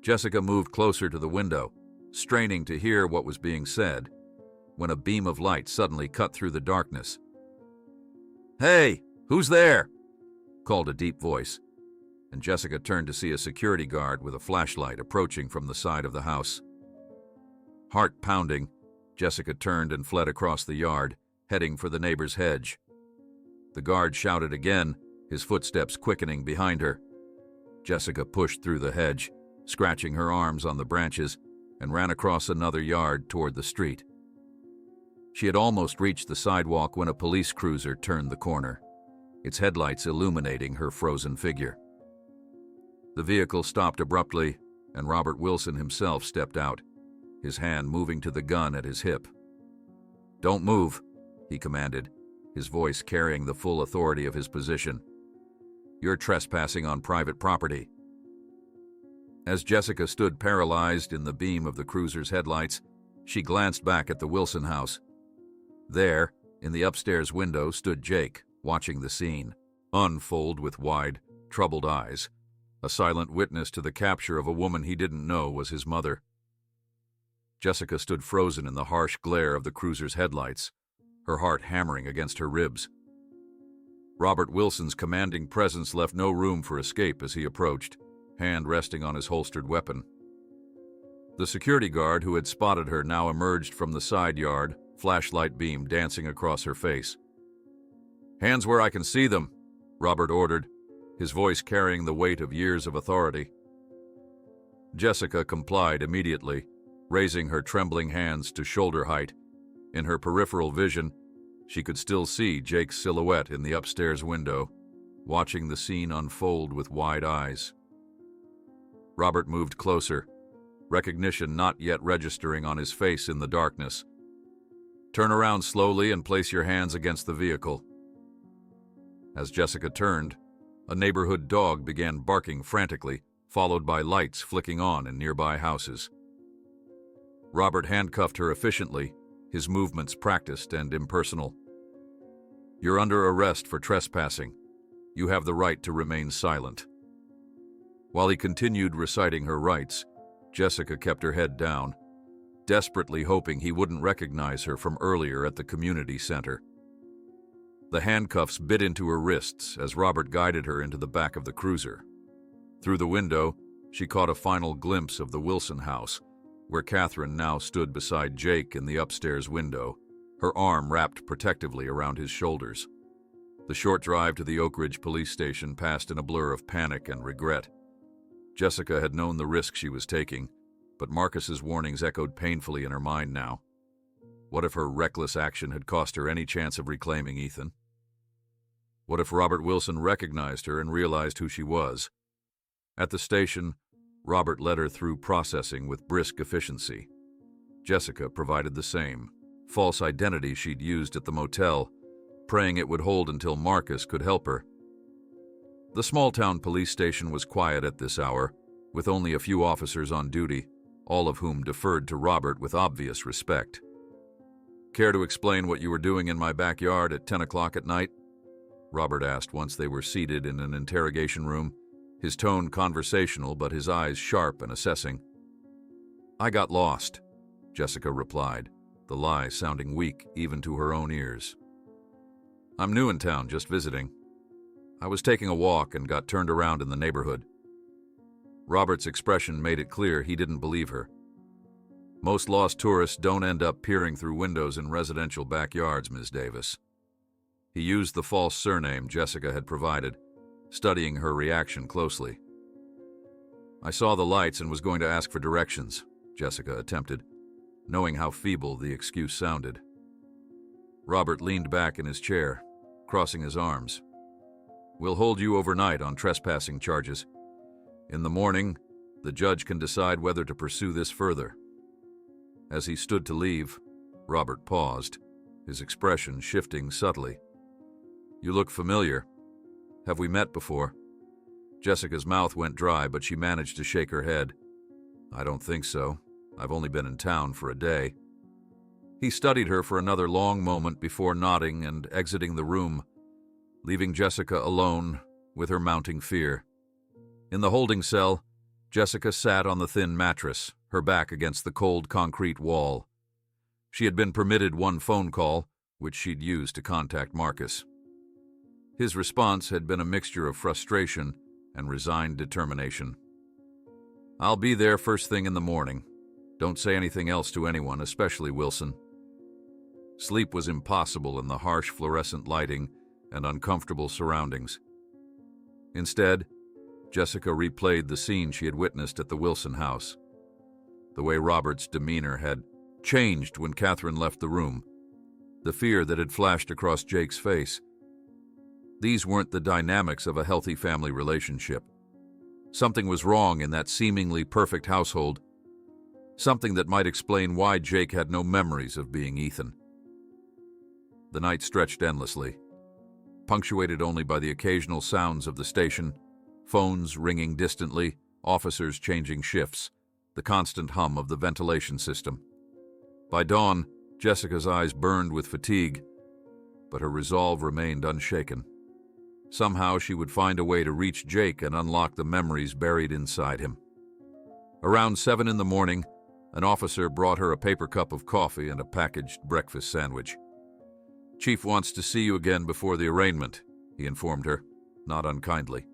Jessica moved closer to the window, straining to hear what was being said, when a beam of light suddenly cut through the darkness. "Hey, who's there?" called a deep voice, and Jessica turned to see a security guard with a flashlight approaching from the side of the house. Heart pounding, Jessica turned and fled across the yard, heading for the neighbor's hedge. The guard shouted again, his footsteps quickening behind her. Jessica pushed through the hedge, scratching her arms on the branches, and ran across another yard toward the street. She had almost reached the sidewalk when a police cruiser turned the corner, its headlights illuminating her frozen figure. The vehicle stopped abruptly, and Robert Wilson himself stepped out, his hand moving to the gun at his hip. "Don't move," he commanded, his voice carrying the full authority of his position. "You're trespassing on private property." As Jessica stood paralyzed in the beam of the cruiser's headlights, she glanced back at the Wilson house. There, in the upstairs window, stood Jake, watching the scene, unfold with wide, troubled eyes, a silent witness to the capture of a woman he didn't know was his mother. Jessica stood frozen in the harsh glare of the cruiser's headlights, her heart hammering against her ribs. Robert Wilson's commanding presence left no room for escape as he approached, hand resting on his holstered weapon. The security guard who had spotted her now emerged from the side yard, flashlight beam dancing across her face. "Hands where I can see them," Robert ordered, his voice carrying the weight of years of authority. Jessica complied immediately, raising her trembling hands to shoulder height. In her peripheral vision, she could still see Jake's silhouette in the upstairs window, watching the scene unfold with wide eyes. Robert moved closer, recognition not yet registering on his face in the darkness. "Turn around slowly and place your hands against the vehicle." As Jessica turned, a neighborhood dog began barking frantically, followed by lights flicking on in nearby houses. Robert handcuffed her efficiently, his movements practiced and impersonal. "You're under arrest for trespassing. You have the right to remain silent." While he continued reciting her rights, Jessica kept her head down, desperately hoping he wouldn't recognize her from earlier at the community center. The handcuffs bit into her wrists as Robert guided her into the back of the cruiser. Through the window, she caught a final glimpse of the Wilson house, where Catherine now stood beside Jake in the upstairs window, her arm wrapped protectively around his shoulders. The short drive to the Oak Ridge police station passed in a blur of panic and regret. Jessica had known the risk she was taking, but Marcus's warnings echoed painfully in her mind now. What if her reckless action had cost her any chance of reclaiming Ethan? What if Robert Wilson recognized her and realized who she was? At the station, Robert led her through processing with brisk efficiency. Jessica provided the same, false identity she'd used at the motel, praying it would hold until Marcus could help her. The small-town police station was quiet at this hour, with only a few officers on duty, all of whom deferred to Robert with obvious respect. "Care to explain what you were doing in my backyard at 10 o'clock at night?" Robert asked once they were seated in an interrogation room, his tone conversational but his eyes sharp and assessing. "I got lost," Jessica replied, the lie sounding weak even to her own ears. "I'm new in town, just visiting. I was taking a walk and got turned around in the neighborhood." Robert's expression made it clear he didn't believe her. "Most lost tourists don't end up peering through windows in residential backyards, Ms. Davis." He used the false surname Jessica had provided, studying her reaction closely. "I saw the lights and was going to ask for directions," Jessica attempted, knowing how feeble the excuse sounded. Robert leaned back in his chair, crossing his arms. "We'll hold you overnight on trespassing charges. In the morning, the judge can decide whether to pursue this further." As he stood to leave, Robert paused, his expression shifting subtly. "You look familiar. Have we met before?" Jessica's mouth went dry, but she managed to shake her head. "I don't think so. I've only been in town for a day." He studied her for another long moment before nodding and exiting the room, leaving Jessica alone with her mounting fear. In the holding cell, Jessica sat on the thin mattress, her back against the cold concrete wall. She had been permitted one phone call, which she'd used to contact Marcus. His response had been a mixture of frustration and resigned determination. "I'll be there first thing in the morning. Don't say anything else to anyone, especially Wilson." Sleep was impossible in the harsh fluorescent lighting and uncomfortable surroundings. Instead, Jessica replayed the scene she had witnessed at the Wilson house. The way Robert's demeanor had changed when Catherine left the room, the fear that had flashed across Jake's face. These weren't the dynamics of a healthy family relationship. Something was wrong in that seemingly perfect household, something that might explain why Jake had no memories of being Ethan. The night stretched endlessly, punctuated only by the occasional sounds of the station, phones ringing distantly, officers changing shifts, the constant hum of the ventilation system. By dawn, Jessica's eyes burned with fatigue, but her resolve remained unshaken. Somehow she would find a way to reach Jake and unlock the memories buried inside him. Around 7 in the morning, an officer brought her a paper cup of coffee and a packaged breakfast sandwich. "Chief wants to see you again before the arraignment," he informed her, not unkindly.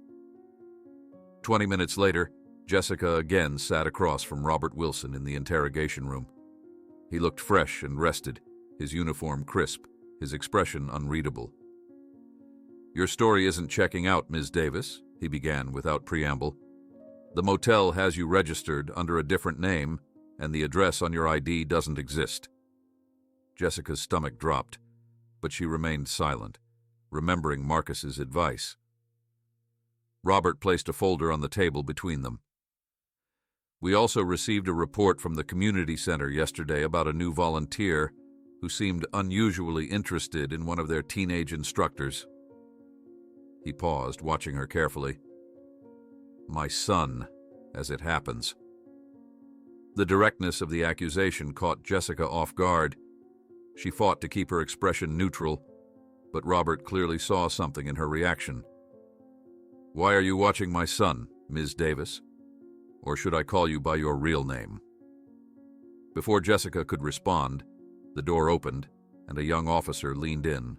20 minutes later, Jessica again sat across from Robert Wilson in the interrogation room. He looked fresh and rested, his uniform crisp, his expression unreadable. "Your story isn't checking out, Ms. Davis," he began without preamble. "The motel has you registered under a different name, and the address on your ID doesn't exist." Jessica's stomach dropped, but she remained silent, remembering Marcus's advice. Robert placed a folder on the table between them. "We also received a report from the community center yesterday about a new volunteer who seemed unusually interested in one of their teenage instructors." He paused, watching her carefully. "My son, as it happens." The directness of the accusation caught Jessica off guard. She fought to keep her expression neutral, but Robert clearly saw something in her reaction. "Why are you watching my son, Ms. Davis? Or should I call you by your real name?" Before Jessica could respond, the door opened and a young officer leaned in.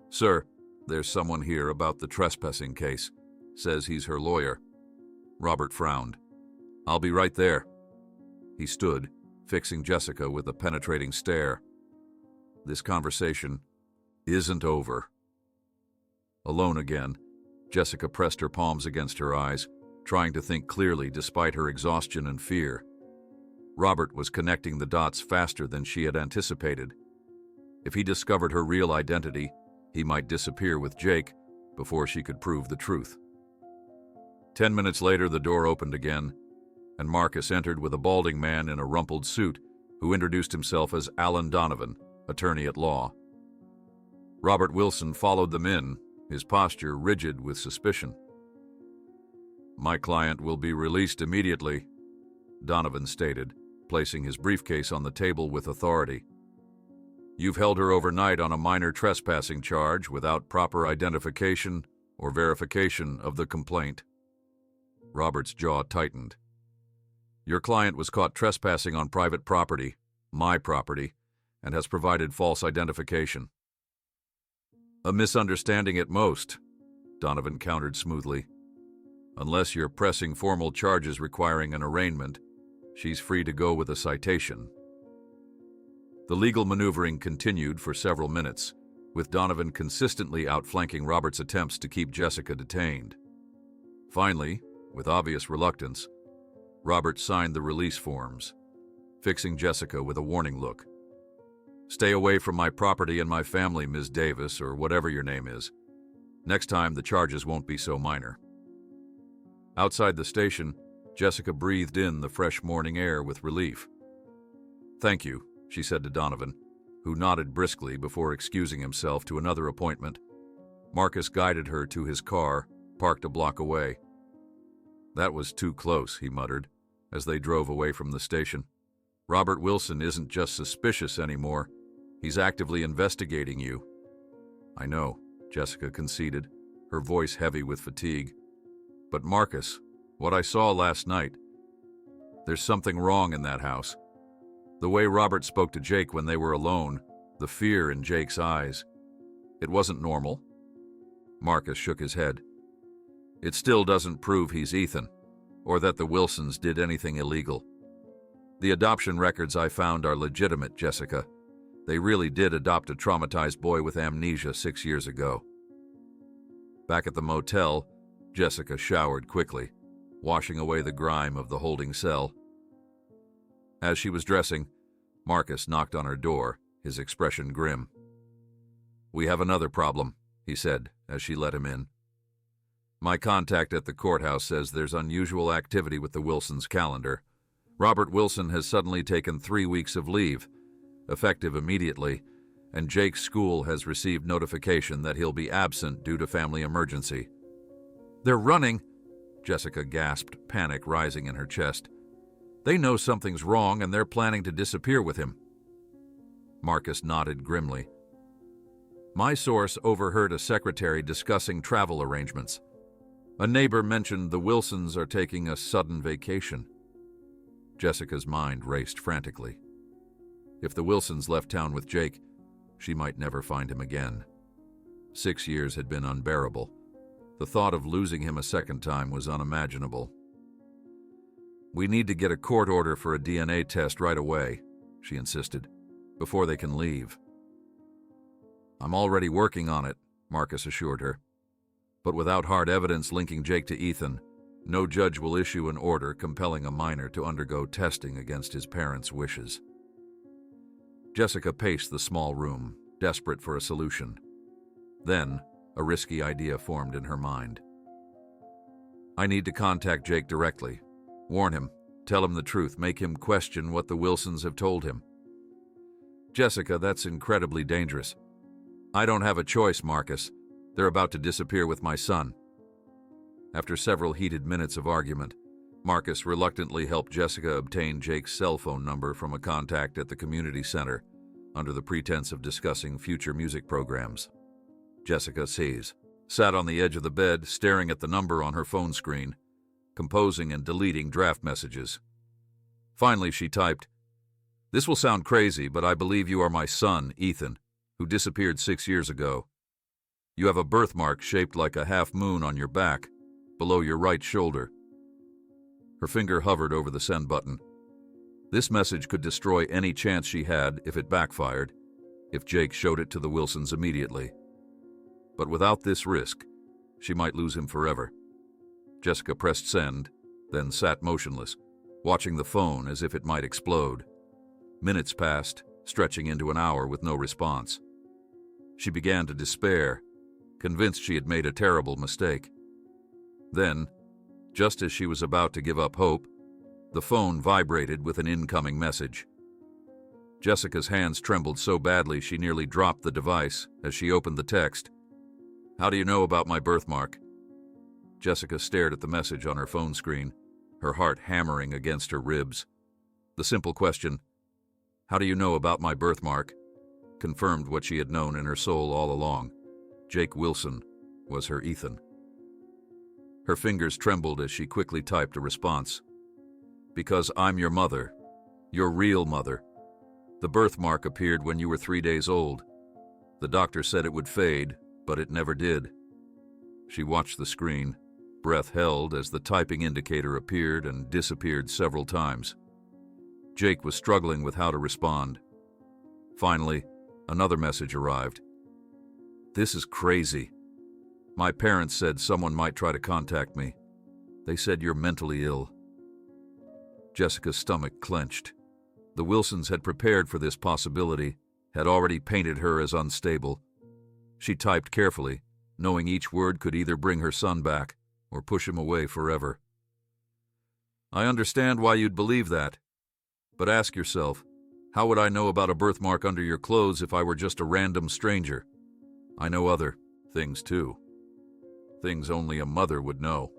"Sir, there's someone here about the trespassing case. Says he's her lawyer." Robert frowned. "I'll be right there." He stood, fixing Jessica with a penetrating stare. This conversation isn't over. Alone again, Jessica pressed her palms against her eyes, trying to think clearly despite her exhaustion and fear. Robert was connecting the dots faster than she had anticipated. If he discovered her real identity, he might disappear with Jake before she could prove the truth. 10 minutes later, the door opened again, and Marcus entered with a balding man in a rumpled suit who introduced himself as Alan Donovan, attorney at law. Robert Wilson followed them in, his posture rigid with suspicion. "My client will be released immediately," Donovan stated, placing his briefcase on the table with authority. "You've held her overnight on a minor trespassing charge without proper identification or verification of the complaint." Robert's jaw tightened. "Your client was caught trespassing on private property, my property, and has provided false identification." "A misunderstanding at most," Donovan countered smoothly. "Unless you're pressing formal charges requiring an arraignment, she's free to go with a citation." The legal maneuvering continued for several minutes, with Donovan consistently outflanking Robert's attempts to keep Jessica detained. Finally, with obvious reluctance, Robert signed the release forms, fixing Jessica with a warning look. "Stay away from my property and my family, Ms. Davis, or whatever your name is. Next time, the charges won't be so minor." Outside the station, Jessica breathed in the fresh morning air with relief. "Thank you," she said to Donovan, who nodded briskly before excusing himself to another appointment. Marcus guided her to his car, parked a block away. "That was too close," he muttered, as they drove away from the station. "Robert Wilson isn't just suspicious anymore. He's actively investigating you." "I know," Jessica conceded, her voice heavy with fatigue. "But Marcus, what I saw last night, there's something wrong in that house. The way Robert spoke to Jake when they were alone, the fear in Jake's eyes, it wasn't normal." Marcus shook his head. "It still doesn't prove he's Ethan, or that the Wilsons did anything illegal. The adoption records I found are legitimate, Jessica. They really did adopt a traumatized boy with amnesia 6 years ago." Back at the motel, Jessica showered quickly, washing away the grime of the holding cell. As she was dressing, Marcus knocked on her door, his expression grim. "We have another problem," he said as she let him in. "My contact at the courthouse says there's unusual activity with the Wilsons' calendar. Robert Wilson has suddenly taken 3 weeks of leave, effective immediately, and Jake's school has received notification that he'll be absent due to family emergency." "They're running," Jessica gasped, panic rising in her chest. "They know something's wrong and they're planning to disappear with him." Marcus nodded grimly. "My source overheard a secretary discussing travel arrangements. A neighbor mentioned the Wilsons are taking a sudden vacation." Jessica's mind raced frantically. If the Wilsons left town with Jake, she might never find him again. 6 years had been unbearable. The thought of losing him a second time was unimaginable. "We need to get a court order for a DNA test right away," she insisted, "before they can leave." "I'm already working on it," Marcus assured her. "But without hard evidence linking Jake to Ethan, no judge will issue an order compelling a minor to undergo testing against his parents' wishes." Jessica paced the small room, desperate for a solution. Then, a risky idea formed in her mind. "I need to contact Jake directly. Warn him, tell him the truth, make him question what the Wilsons have told him." "Jessica, that's incredibly dangerous." "I don't have a choice, Marcus. They're about to disappear with my son." After several heated minutes of argument, Marcus reluctantly helped Jessica obtain Jake's cell phone number from a contact at the community center, under the pretense of discussing future music programs. Jessica sat on the edge of the bed, staring at the number on her phone screen, composing and deleting draft messages. Finally, she typed, "This will sound crazy, but I believe you are my son, Ethan, who disappeared 6 years ago. You have a birthmark shaped like a half moon on your back, below your right shoulder." Her finger hovered over the send button. This message could destroy any chance she had if it backfired, if Jake showed it to the Wilsons immediately. But without this risk, she might lose him forever. Jessica pressed send, then sat motionless, watching the phone as if it might explode. Minutes passed, stretching into an hour with no response. She began to despair, convinced she had made a terrible mistake. Then, just as she was about to give up hope, the phone vibrated with an incoming message. Jessica's hands trembled so badly she nearly dropped the device as she opened the text. "How do you know about my birthmark?" Jessica stared at the message on her phone screen, her heart hammering against her ribs. The simple question, "How do you know about my birthmark?" confirmed what she had known in her soul all along. Jake Wilson was her Ethan. Her fingers trembled as she quickly typed a response. "Because I'm your mother, your real mother. The birthmark appeared when you were 3 days old. The doctor said it would fade, but it never did." She watched the screen, breath held as the typing indicator appeared and disappeared several times. Jake was struggling with how to respond. Finally, another message arrived. "This is crazy. My parents said someone might try to contact me. They said you're mentally ill." Jessica's stomach clenched. The Wilsons had prepared for this possibility, had already painted her as unstable. She typed carefully, knowing each word could either bring her son back or push him away forever. "I understand why you'd believe that. But ask yourself, how would I know about a birthmark under your clothes if I were just a random stranger? I know other things too. Things only a mother would know."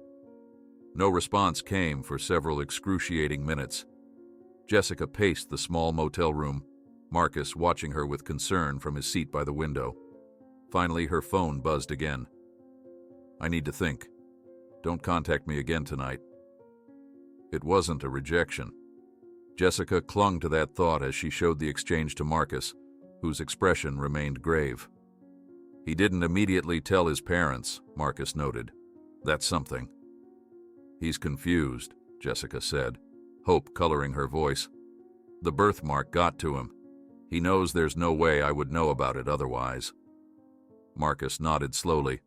No response came for several excruciating minutes. Jessica paced the small motel room, Marcus watching her with concern from his seat by the window. Finally, her phone buzzed again. "I need to think. Don't contact me again tonight." It wasn't a rejection. Jessica clung to that thought as she showed the exchange to Marcus, whose expression remained grave. "He didn't immediately tell his parents," Marcus noted. "That's something." "He's confused," Jessica said, hope coloring her voice. "The birthmark got to him. He knows there's no way I would know about it otherwise." Marcus nodded slowly.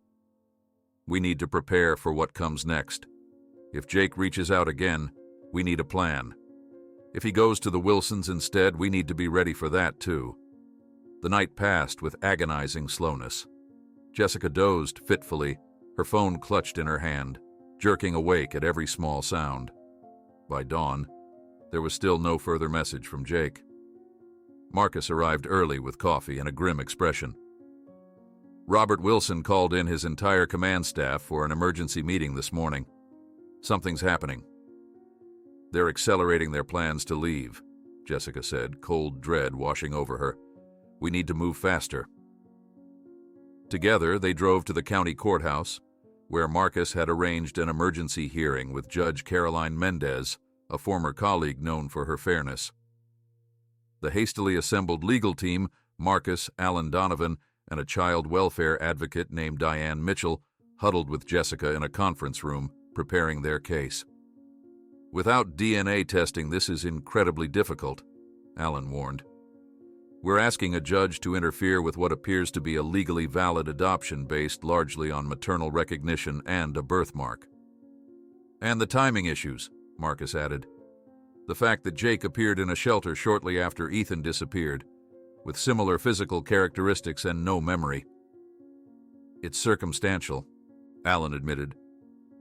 "We need to prepare for what comes next. If Jake reaches out again, we need a plan. If he goes to the Wilsons instead, we need to be ready for that too." The night passed with agonizing slowness. Jessica dozed fitfully, her phone clutched in her hand, jerking awake at every small sound. By dawn, there was still no further message from Jake. Marcus arrived early with coffee and a grim expression. "Robert Wilson called in his entire command staff for an emergency meeting this morning. Something's happening. They're accelerating their plans to leave, Jessica said, cold dread washing over her. We need to move faster. Together, they drove to the county courthouse, where Marcus had arranged an emergency hearing with Judge Caroline Mendez, a former colleague known for her fairness. The hastily assembled legal team, Marcus, Alan Donovan, and a child welfare advocate named Diane Mitchell, huddled with Jessica in a conference room, preparing their case. Without DNA testing, this is incredibly difficult, Alan warned. We're asking a judge to interfere with what appears to be a legally valid adoption based largely on maternal recognition and a birthmark. And the timing issues, Marcus added. The fact that Jake appeared in a shelter shortly after Ethan disappeared, with similar physical characteristics and no memory. It's circumstantial, Alan admitted.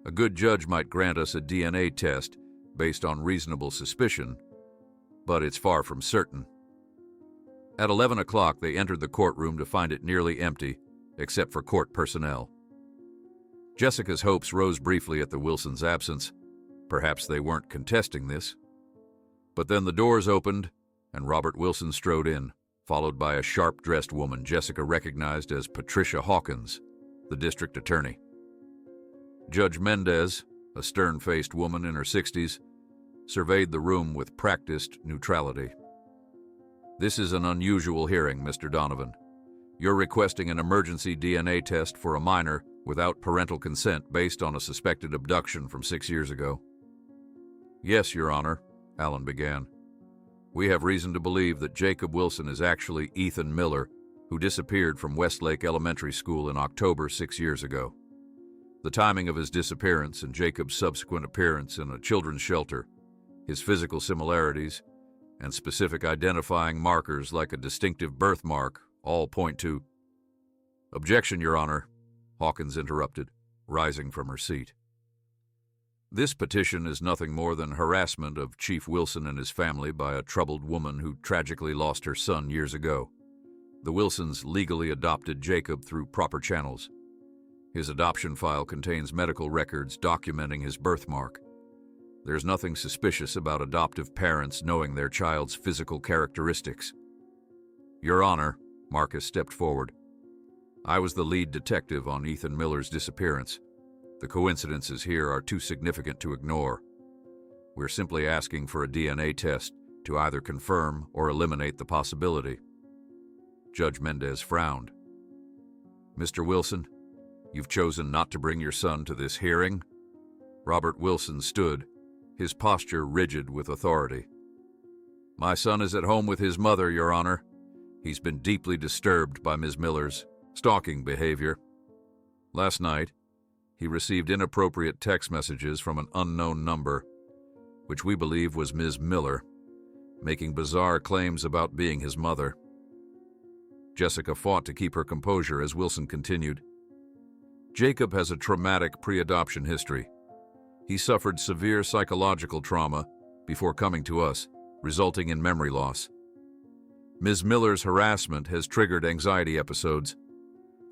A good judge might grant us a DNA test based on reasonable suspicion, but it's far from certain. At 11 o'clock, they entered the courtroom to find it nearly empty, except for court personnel. Jessica's hopes rose briefly at the Wilsons' absence. Perhaps they weren't contesting this. But then the doors opened, and Robert Wilson strode in, followed by a sharp-dressed woman Jessica recognized as Patricia Hawkins, the district attorney. Judge Mendez, a stern-faced woman in her 60s, surveyed the room with practiced neutrality. This is an unusual hearing, Mr. Donovan. You're requesting an emergency DNA test for a minor without parental consent based on a suspected abduction from 6 years ago. Yes, Your Honor, Alan began. We have reason to believe that Jacob Wilson is actually Ethan Miller, who disappeared from Westlake Elementary School in October 6 years ago. The timing of his disappearance and Jacob's subsequent appearance in a children's shelter, his physical similarities, and specific identifying markers like a distinctive birthmark all point to— Objection, Your Honor, Hawkins interrupted, rising from her seat. This petition is nothing more than harassment of Chief Wilson and his family by a troubled woman who tragically lost her son years ago. The Wilsons legally adopted Jacob through proper channels. His adoption file contains medical records documenting his birthmark. There's nothing suspicious about adoptive parents knowing their child's physical characteristics. Your Honor, Marcus stepped forward. I was the lead detective on Ethan Miller's disappearance. The coincidences here are too significant to ignore. We're simply asking for a DNA test to either confirm or eliminate the possibility. Judge Mendez frowned. Mr. Wilson, you've chosen not to bring your son to this hearing? Robert Wilson stood, his posture rigid with authority. My son is at home with his mother, Your Honor. He's been deeply disturbed by Ms. Miller's stalking behavior. Last night, he received inappropriate text messages from an unknown number, which we believe was Ms. Miller, making bizarre claims about being his mother. Jessica fought to keep her composure as Wilson continued. Jacob has a traumatic pre-adoption history. He suffered severe psychological trauma before coming to us, resulting in memory loss. Ms. Miller's harassment has triggered anxiety episodes.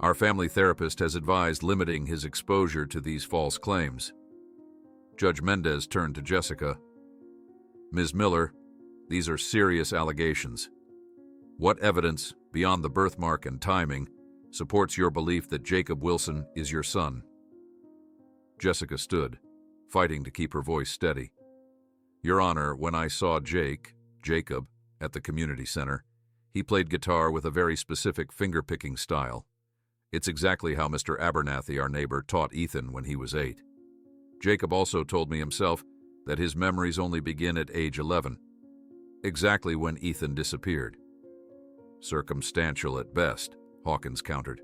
Our family therapist has advised limiting his exposure to these false claims. Judge Mendez turned to Jessica. Ms. Miller, these are serious allegations. What evidence, beyond the birthmark and timing, supports your belief that Jacob Wilson is your son? Jessica stood, fighting to keep her voice steady. Your Honor, when I saw Jacob, at the community center, he played guitar with a very specific finger-picking style. It's exactly how Mr. Abernathy, our neighbor, taught Ethan when he was 8. Jacob also told me himself that his memories only begin at age 11, exactly when Ethan disappeared. Circumstantial at best, Hawkins countered.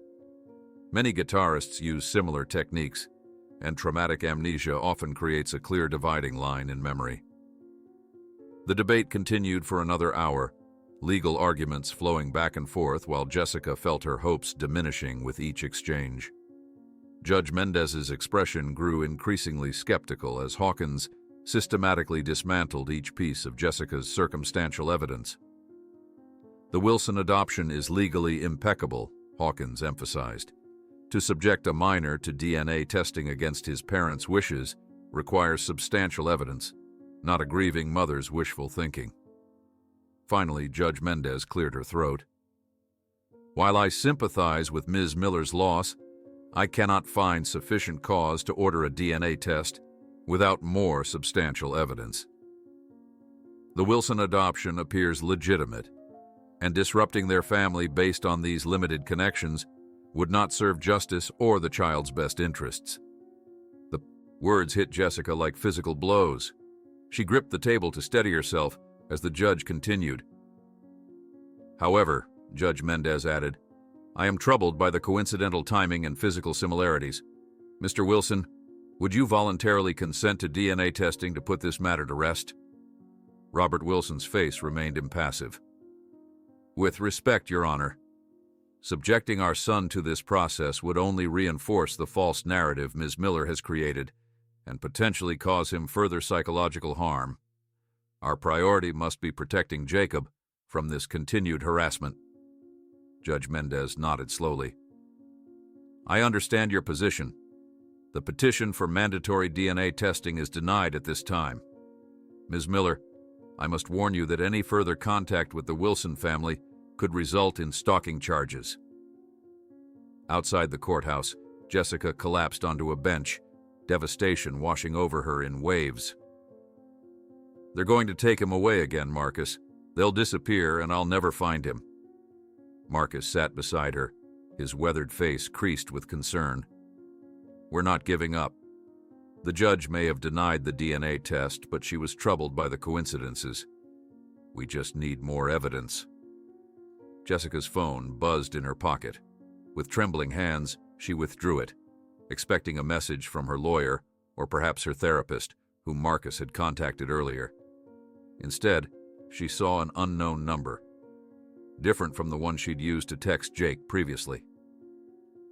Many guitarists use similar techniques, and traumatic amnesia often creates a clear dividing line in memory. The debate continued for another hour, legal arguments flowing back and forth while Jessica felt her hopes diminishing with each exchange. Judge Mendez's expression grew increasingly skeptical as Hawkins systematically dismantled each piece of Jessica's circumstantial evidence. The Wilson adoption is legally impeccable, Hawkins emphasized. To subject a minor to DNA testing against his parents' wishes requires substantial evidence, not a grieving mother's wishful thinking. Finally, Judge Mendez cleared her throat. While I sympathize with Ms. Miller's loss, I cannot find sufficient cause to order a DNA test without more substantial evidence. The Wilson adoption appears legitimate, and disrupting their family based on these limited connections would not serve justice or the child's best interests. The words hit Jessica like physical blows. She gripped the table to steady herself as the judge continued. However, Judge Mendez added, I am troubled by the coincidental timing and physical similarities. Mr. Wilson, would you voluntarily consent to DNA testing to put this matter to rest? Robert Wilson's face remained impassive. With respect, Your Honor, subjecting our son to this process would only reinforce the false narrative Ms. Miller has created and potentially cause him further psychological harm. Our priority must be protecting Jacob from this continued harassment. Judge Mendez nodded slowly. I understand your position. The petition for mandatory DNA testing is denied at this time. Ms. Miller, I must warn you that any further contact with the Wilson family could result in stalking charges. Outside the courthouse, Jessica collapsed onto a bench, devastation washing over her in waves. They're going to take him away again, Marcus. They'll disappear and I'll never find him. Marcus sat beside her, his weathered face creased with concern. We're not giving up. The judge may have denied the DNA test, but she was troubled by the coincidences. We just need more evidence. Jessica's phone buzzed in her pocket. With trembling hands, she withdrew it, expecting a message from her lawyer or perhaps her therapist, whom Marcus had contacted earlier. Instead, she saw an unknown number, different from the one she'd used to text Jake previously.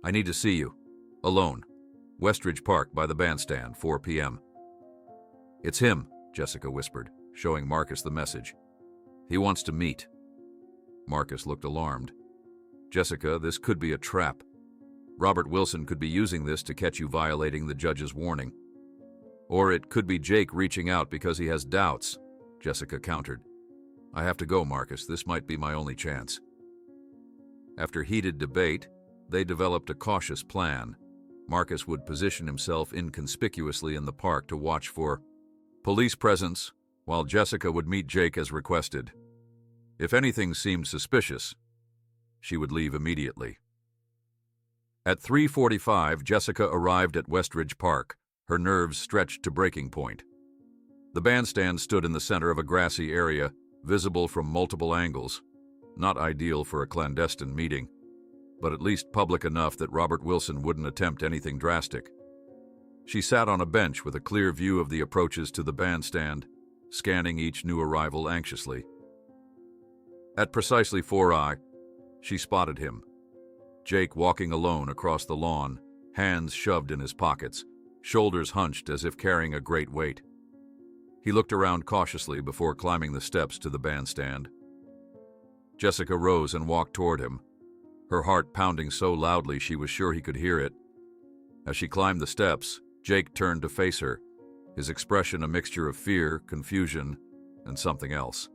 I need to see you. Alone. Westridge Park by the bandstand, 4 p.m. It's him, Jessica whispered, showing Marcus the message. He wants to meet. Marcus looked alarmed. Jessica, this could be a trap. Robert Wilson could be using this to catch you violating the judge's warning. Or it could be Jake reaching out because he has doubts, Jessica countered. I have to go, Marcus. This might be my only chance. After heated debate, they developed a cautious plan. Marcus would position himself inconspicuously in the park to watch for police presence, while Jessica would meet Jake as requested. If anything seemed suspicious, she would leave immediately. At 3:45, Jessica arrived at Westridge Park, her nerves stretched to breaking point. The bandstand stood in the center of a grassy area, visible from multiple angles. Not ideal for a clandestine meeting, but at least public enough that Robert Wilson wouldn't attempt anything drastic. She sat on a bench with a clear view of the approaches to the bandstand, scanning each new arrival anxiously. At precisely 4:00, she spotted him. Jake walking alone across the lawn, hands shoved in his pockets, shoulders hunched as if carrying a great weight. He looked around cautiously before climbing the steps to the bandstand. Jessica rose and walked toward him, her heart pounding so loudly she was sure he could hear it. As she climbed the steps, Jake turned to face her, his expression a mixture of fear, confusion, and something else.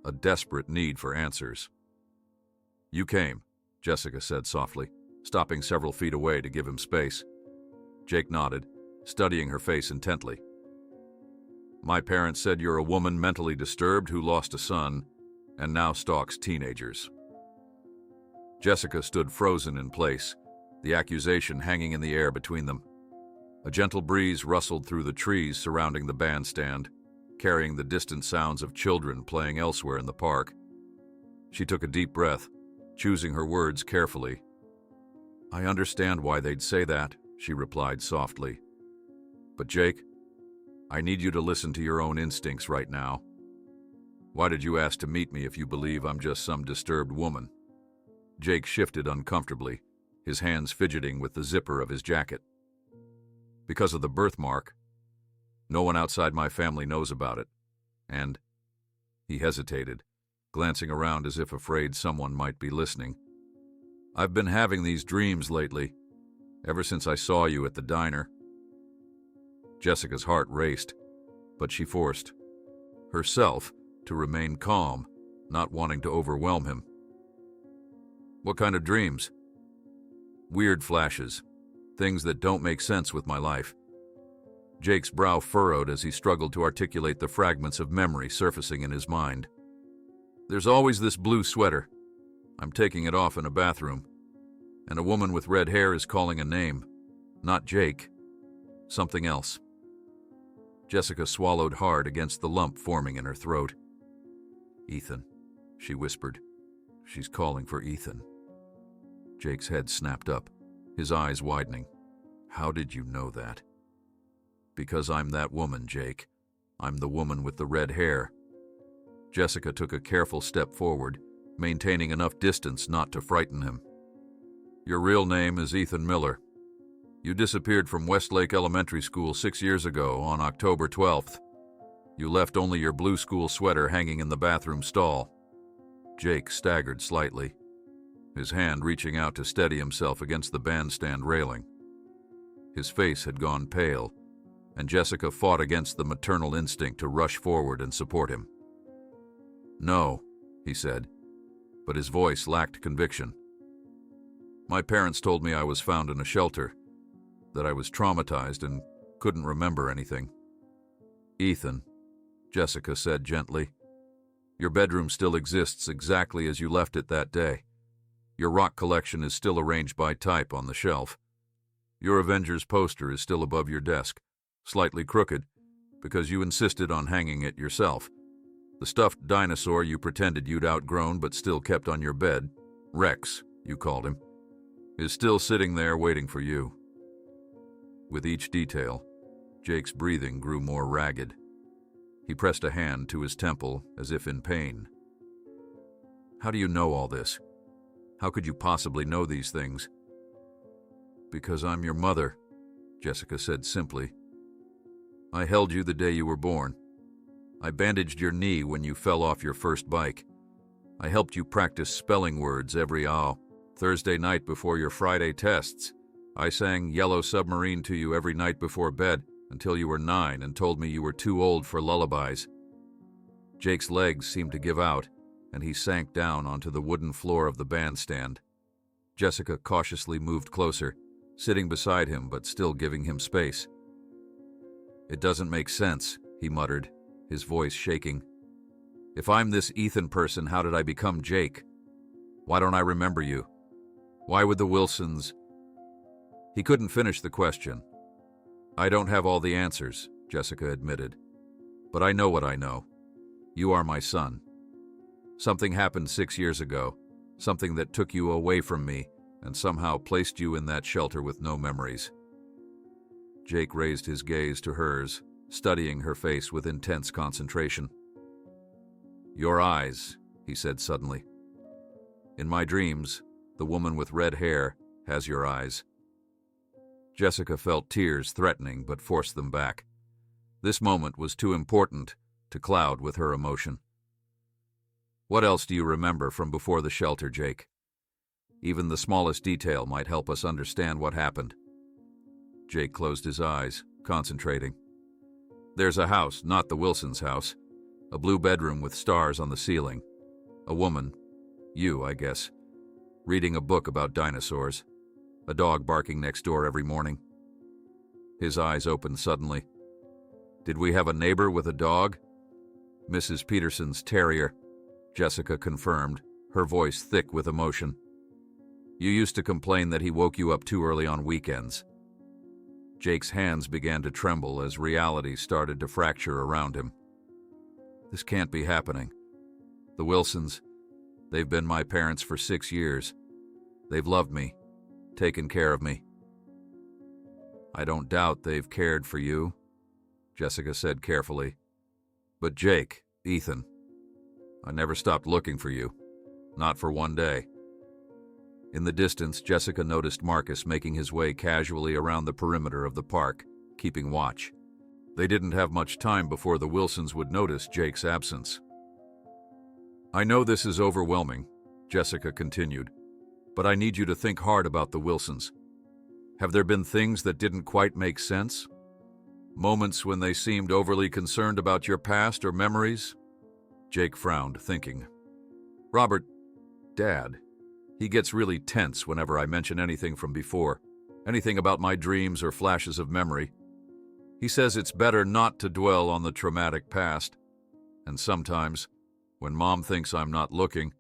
A desperate need for answers. You came, Jessica said softly, stopping several feet away to give him space. Jake nodded, studying her face intently. My parents said you're a woman mentally disturbed who lost a son and now stalks teenagers. Jessica stood frozen in place, the accusation hanging in the air between them. A gentle breeze rustled through the trees surrounding the bandstand, carrying the distant sounds of children playing elsewhere in the park. She took a deep breath, choosing her words carefully. I understand why they'd say that, she replied softly. But Jake, I need you to listen to your own instincts right now. Why did you ask to meet me if you believe I'm just some disturbed woman? Jake shifted uncomfortably, his hands fidgeting with the zipper of his jacket. Because of the birthmark. No one outside my family knows about it. And he hesitated, glancing around as if afraid someone might be listening. I've been having these dreams lately, ever since I saw you at the diner. Jessica's heart raced, but she forced herself to remain calm, not wanting to overwhelm him. What kind of dreams? Weird flashes, things that don't make sense with my life. Jake's brow furrowed as he struggled to articulate the fragments of memory surfacing in his mind. There's always this blue sweater. I'm taking it off in a bathroom, and a woman with red hair is calling a name. Not Jake. Something else. Jessica swallowed hard against the lump forming in her throat. Ethan, she whispered. She's calling for Ethan. Jake's head snapped up, his eyes widening. How did you know that? Because I'm that woman, Jake. I'm the woman with the red hair. Jessica took a careful step forward, maintaining enough distance not to frighten him. Your real name is Ethan Miller. You disappeared from Westlake Elementary School 6 years ago on October 12th. You left only your blue school sweater hanging in the bathroom stall. Jake staggered slightly, his hand reaching out to steady himself against the bandstand railing. His face had gone pale, and Jessica fought against the maternal instinct to rush forward and support him. No, he said, but his voice lacked conviction. My parents told me I was found in a shelter, that I was traumatized and couldn't remember anything. Ethan, Jessica said gently, your bedroom still exists exactly as you left it that day. Your rock collection is still arranged by type on the shelf. Your Avengers poster is still above your desk, slightly crooked, because you insisted on hanging it yourself. The stuffed dinosaur you pretended you'd outgrown but still kept on your bed, Rex, you called him, is still sitting there waiting for you. With each detail, Jake's breathing grew more ragged. He pressed a hand to his temple as if in pain. How do you know all this? How could you possibly know these things? Because I'm your mother, Jessica said simply. I held you the day you were born. I bandaged your knee when you fell off your first bike. I helped you practice spelling words every Thursday night before your Friday tests. I sang Yellow Submarine to you every night before bed until you were 9 and told me you were too old for lullabies. Jake's legs seemed to give out, and he sank down onto the wooden floor of the bandstand. Jessica cautiously moved closer, sitting beside him but still giving him space. It doesn't make sense, he muttered, his voice shaking. If I'm this Ethan person, how did I become Jake? Why don't I remember you? Why would the Wilsons... He couldn't finish the question. I don't have all the answers, Jessica admitted. But I know what I know. You are my son. Something happened 6 years ago, something that took you away from me and somehow placed you in that shelter with no memories. Jake raised his gaze to hers, studying her face with intense concentration. Your eyes, he said suddenly. In my dreams, the woman with red hair has your eyes. Jessica felt tears threatening but forced them back. This moment was too important to cloud with her emotion. What else do you remember from before the shelter, Jake? Even the smallest detail might help us understand what happened. Jake closed his eyes, concentrating. There's a house, not the Wilsons' house. A blue bedroom with stars on the ceiling. A woman, you, I guess, reading a book about dinosaurs. A dog barking next door every morning. His eyes opened suddenly. Did we have a neighbor with a dog? Mrs. Peterson's terrier, Jessica confirmed, her voice thick with emotion. You used to complain that he woke you up too early on weekends. Jake's hands began to tremble as reality started to fracture around him. This can't be happening. The Wilsons, they've been my parents for 6 years. They've loved me, taken care of me. I don't doubt they've cared for you, Jessica said carefully. But Jake, Ethan, I never stopped looking for you. Not for one day. In the distance, Jessica noticed Marcus making his way casually around the perimeter of the park, keeping watch. They didn't have much time before the Wilsons would notice Jake's absence. I know this is overwhelming, Jessica continued, but I need you to think hard about the Wilsons. Have there been things that didn't quite make sense? Moments when they seemed overly concerned about your past or memories? Jake frowned, thinking. Robert, Dad, he gets really tense whenever I mention anything from before, anything about my dreams or flashes of memory. He says it's better not to dwell on the traumatic past. And sometimes, when Mom thinks I'm not looking,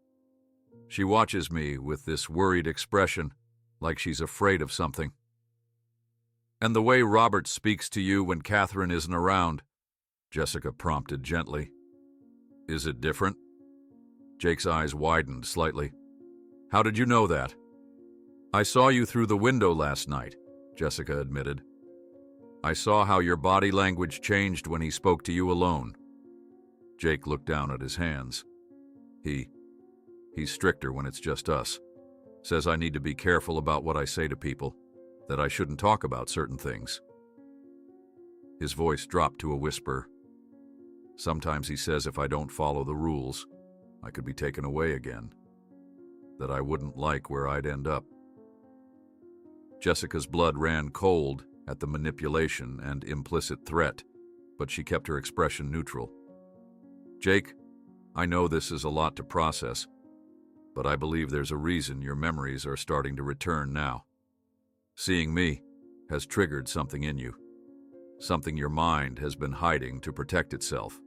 she watches me with this worried expression, like she's afraid of something. And the way Robert speaks to you when Catherine isn't around, Jessica prompted gently. Is it different? Jake's eyes widened slightly. How did you know that? I saw you through the window last night, Jessica admitted. I saw how your body language changed when he spoke to you alone. Jake looked down at his hands. He's stricter when it's just us. Says I need to be careful about what I say to people, that I shouldn't talk about certain things. His voice dropped to a whisper. Sometimes he says if I don't follow the rules, I could be taken away again. That I wouldn't like where I'd end up. Jessica's blood ran cold at the manipulation and implicit threat, but she kept her expression neutral. Jake, I know this is a lot to process, but I believe there's a reason your memories are starting to return now. Seeing me has triggered something in you, something your mind has been hiding to protect itself.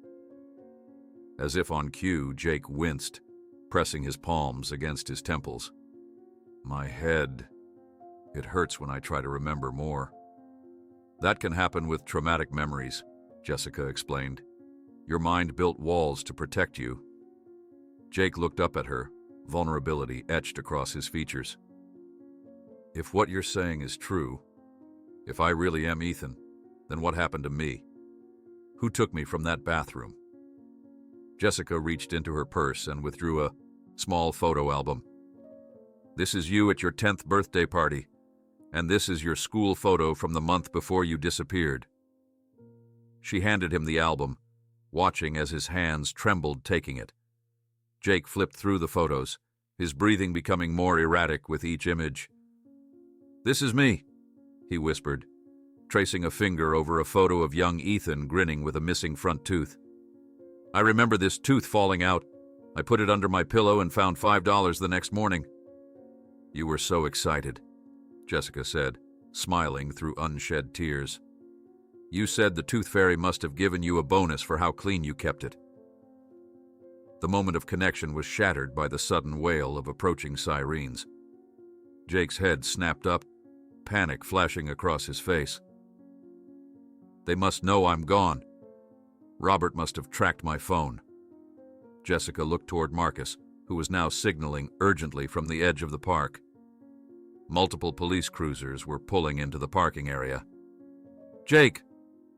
As if on cue, Jake winced, pressing his palms against his temples. My head. It hurts when I try to remember more. That can happen with traumatic memories, Jessica explained. Your mind built walls to protect you. Jake looked up at her, vulnerability etched across his features. If what you're saying is true, if I really am Ethan, then what happened to me? Who took me from that bathroom? Jessica reached into her purse and withdrew a small photo album. This is you at your 10th birthday party, and this is your school photo from the month before you disappeared. She handed him the album, watching as his hands trembled taking it. Jake flipped through the photos, his breathing becoming more erratic with each image. This is me, he whispered, tracing a finger over a photo of young Ethan grinning with a missing front tooth. I remember this tooth falling out. I put it under my pillow and found $5 the next morning. You were so excited, Jessica said, smiling through unshed tears. You said the tooth fairy must have given you a bonus for how clean you kept it. The moment of connection was shattered by the sudden wail of approaching sirens. Jake's head snapped up, panic flashing across his face. They must know I'm gone. Robert must have tracked my phone. Jessica looked toward Marcus, who was now signaling urgently from the edge of the park. Multiple police cruisers were pulling into the parking area. Jake,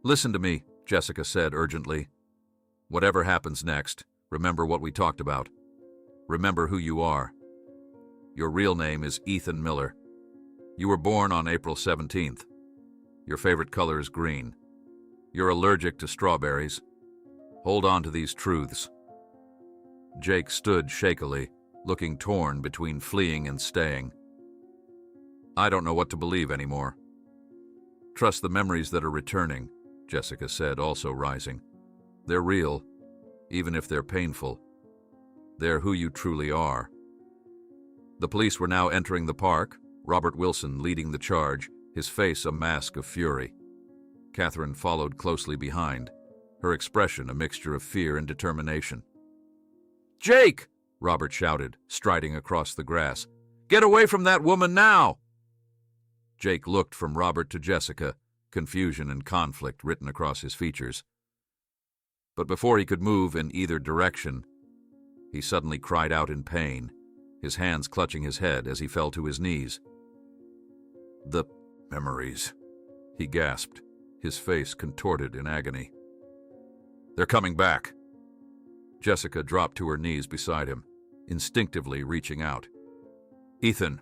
listen to me, Jessica said urgently. Whatever happens next, remember what we talked about. Remember who you are. Your real name is Ethan Miller. You were born on April 17th. Your favorite color is green. You're allergic to strawberries. Hold on to these truths. Jake stood shakily, looking torn between fleeing and staying. I don't know what to believe anymore. Trust the memories that are returning, Jessica said, also rising. They're real, even if they're painful. They're who you truly are. The police were now entering the park, Robert Wilson leading the charge, his face a mask of fury. Catherine followed closely behind, her expression a mixture of fear and determination. Jake! Robert shouted, striding across the grass. Get away from that woman now! Jake looked from Robert to Jessica, confusion and conflict written across his features. But before he could move in either direction, he suddenly cried out in pain, his hands clutching his head as he fell to his knees. The memories, he gasped, his face contorted in agony. They're coming back. Jessica dropped to her knees beside him, instinctively reaching out. Ethan,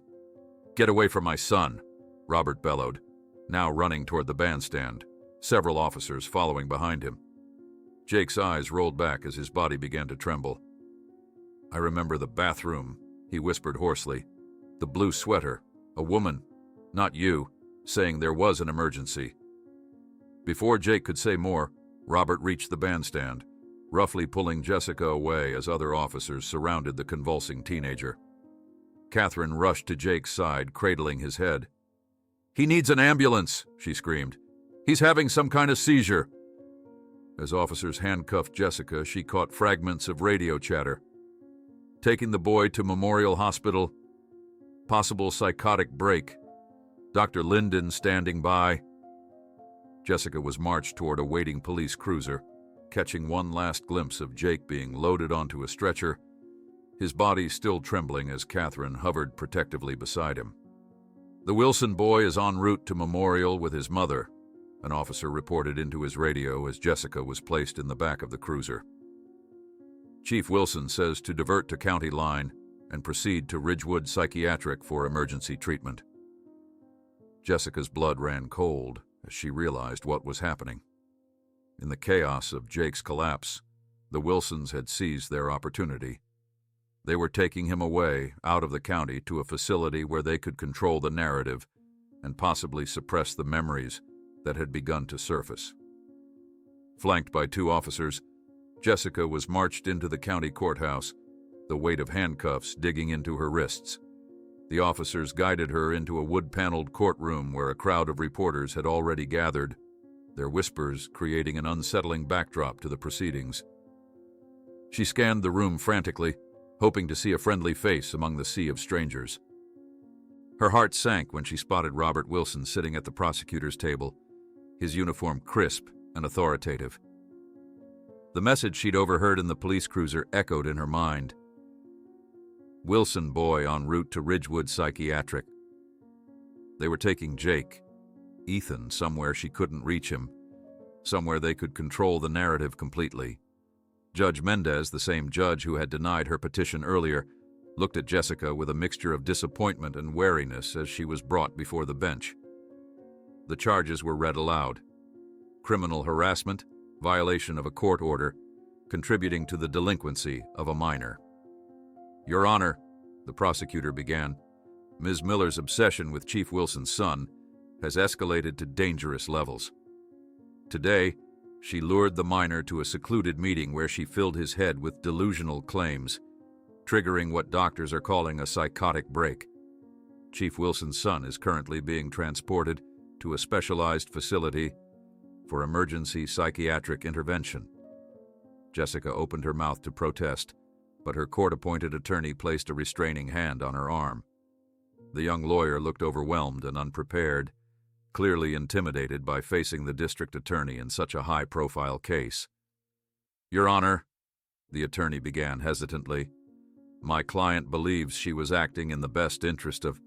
get away from my son, Robert bellowed, now running toward the bandstand, several officers following behind him. Jake's eyes rolled back as his body began to tremble. I remember the bathroom, he whispered hoarsely. The blue sweater, a woman, not you, saying there was an emergency. Before Jake could say more, Robert reached the bandstand, roughly pulling Jessica away as other officers surrounded the convulsing teenager. Catherine rushed to Jake's side, cradling his head. "He needs an ambulance," she screamed. "He's having some kind of seizure." As officers handcuffed Jessica, she caught fragments of radio chatter. "Taking the boy to Memorial Hospital. Possible psychotic break. Dr. Linden standing by." Jessica was marched toward a waiting police cruiser, catching one last glimpse of Jake being loaded onto a stretcher, his body still trembling as Catherine hovered protectively beside him. "The Wilson boy is en route to Memorial with his mother," an officer reported into his radio as Jessica was placed in the back of the cruiser. "Chief Wilson says to divert to County Line and proceed to Ridgewood Psychiatric for emergency treatment." Jessica's blood ran cold as she realized what was happening. In the chaos of Jake's collapse, the Wilsons had seized their opportunity. They were taking him away, out of the county, to a facility where they could control the narrative and possibly suppress the memories that had begun to surface. Flanked by 2 officers, Jessica was marched into the county courthouse, the weight of handcuffs digging into her wrists. The officers guided her into a wood-paneled courtroom where a crowd of reporters had already gathered, their whispers creating an unsettling backdrop to the proceedings. She scanned the room frantically, hoping to see a friendly face among the sea of strangers. Her heart sank when she spotted Robert Wilson sitting at the prosecutor's table, his uniform crisp and authoritative. The message she'd overheard in the police cruiser echoed in her mind. Wilson boy en route to Ridgewood Psychiatric. They were taking Jake, Ethan, somewhere she couldn't reach him, somewhere they could control the narrative completely. Judge Mendez, the same judge who had denied her petition earlier, looked at Jessica with a mixture of disappointment and wariness as she was brought before the bench. The charges were read aloud. Criminal harassment, violation of a court order, contributing to the delinquency of a minor. "Your Honor," the prosecutor began, "Ms. Miller's obsession with Chief Wilson's son has escalated to dangerous levels. Today, she lured the minor to a secluded meeting where she filled his head with delusional claims, triggering what doctors are calling a psychotic break. Chief Wilson's son is currently being transported to a specialized facility for emergency psychiatric intervention." Jessica opened her mouth to protest, but her court-appointed attorney placed a restraining hand on her arm. The young lawyer looked overwhelmed and unprepared, clearly intimidated by facing the district attorney in such a high-profile case. "Your Honor," the attorney began hesitantly, "my client believes she was acting in the best interest of—"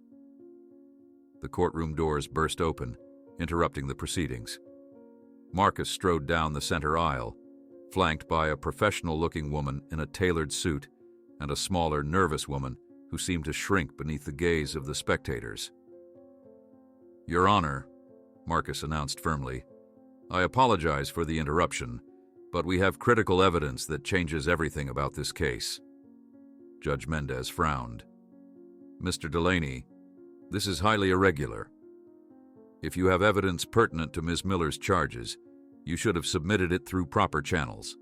The courtroom doors burst open, interrupting the proceedings. Marcus strode down the center aisle, flanked by a professional-looking woman in a tailored suit and a smaller, nervous woman who seemed to shrink beneath the gaze of the spectators. "Your Honor," Marcus announced firmly, "I apologize for the interruption, but we have critical evidence that changes everything about this case." Judge Mendez frowned. "Mr. Delaney, this is highly irregular. If you have evidence pertinent to Ms. Miller's charges, you should have submitted it through proper channels.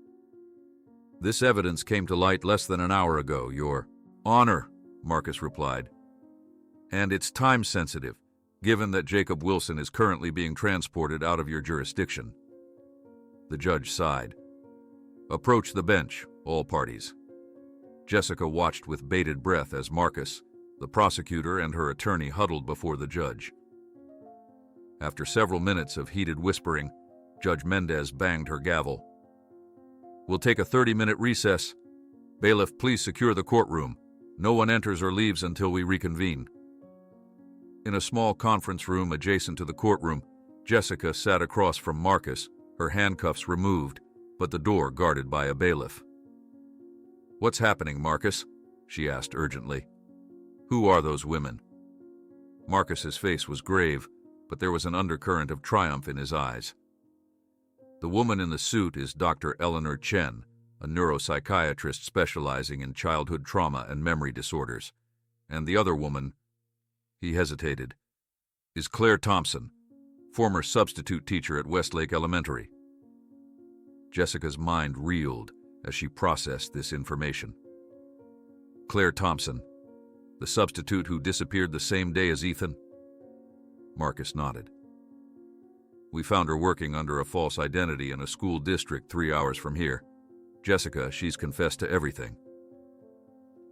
This evidence came to light less than an hour ago, Your Honor," Marcus replied. "And it's time-sensitive, given that Jacob Wilson is currently being transported out of your jurisdiction." The judge sighed. "Approach the bench, all parties." Jessica watched with bated breath as Marcus, the prosecutor, and her attorney huddled before the judge. After several minutes of heated whispering, Judge Mendez banged her gavel. "We'll take a 30-minute recess. Bailiff, please secure the courtroom. No one enters or leaves until we reconvene." In a small conference room adjacent to the courtroom, Jessica sat across from Marcus, her handcuffs removed, but the door guarded by a bailiff. "What's happening, Marcus?" she asked urgently. "Who are those women?" Marcus's face was grave, but there was an undercurrent of triumph in his eyes. "The woman in the suit is Dr. Eleanor Chen, a neuropsychiatrist specializing in childhood trauma and memory disorders. And the other woman," he hesitated, "is Claire Thompson, former substitute teacher at Westlake Elementary. Jessica's mind reeled as she processed this information. Claire Thompson, the substitute who disappeared the same day as Ethan? Marcus nodded. We found her working under a false identity in a school district 3 hours from here. Jessica, she's confessed to everything.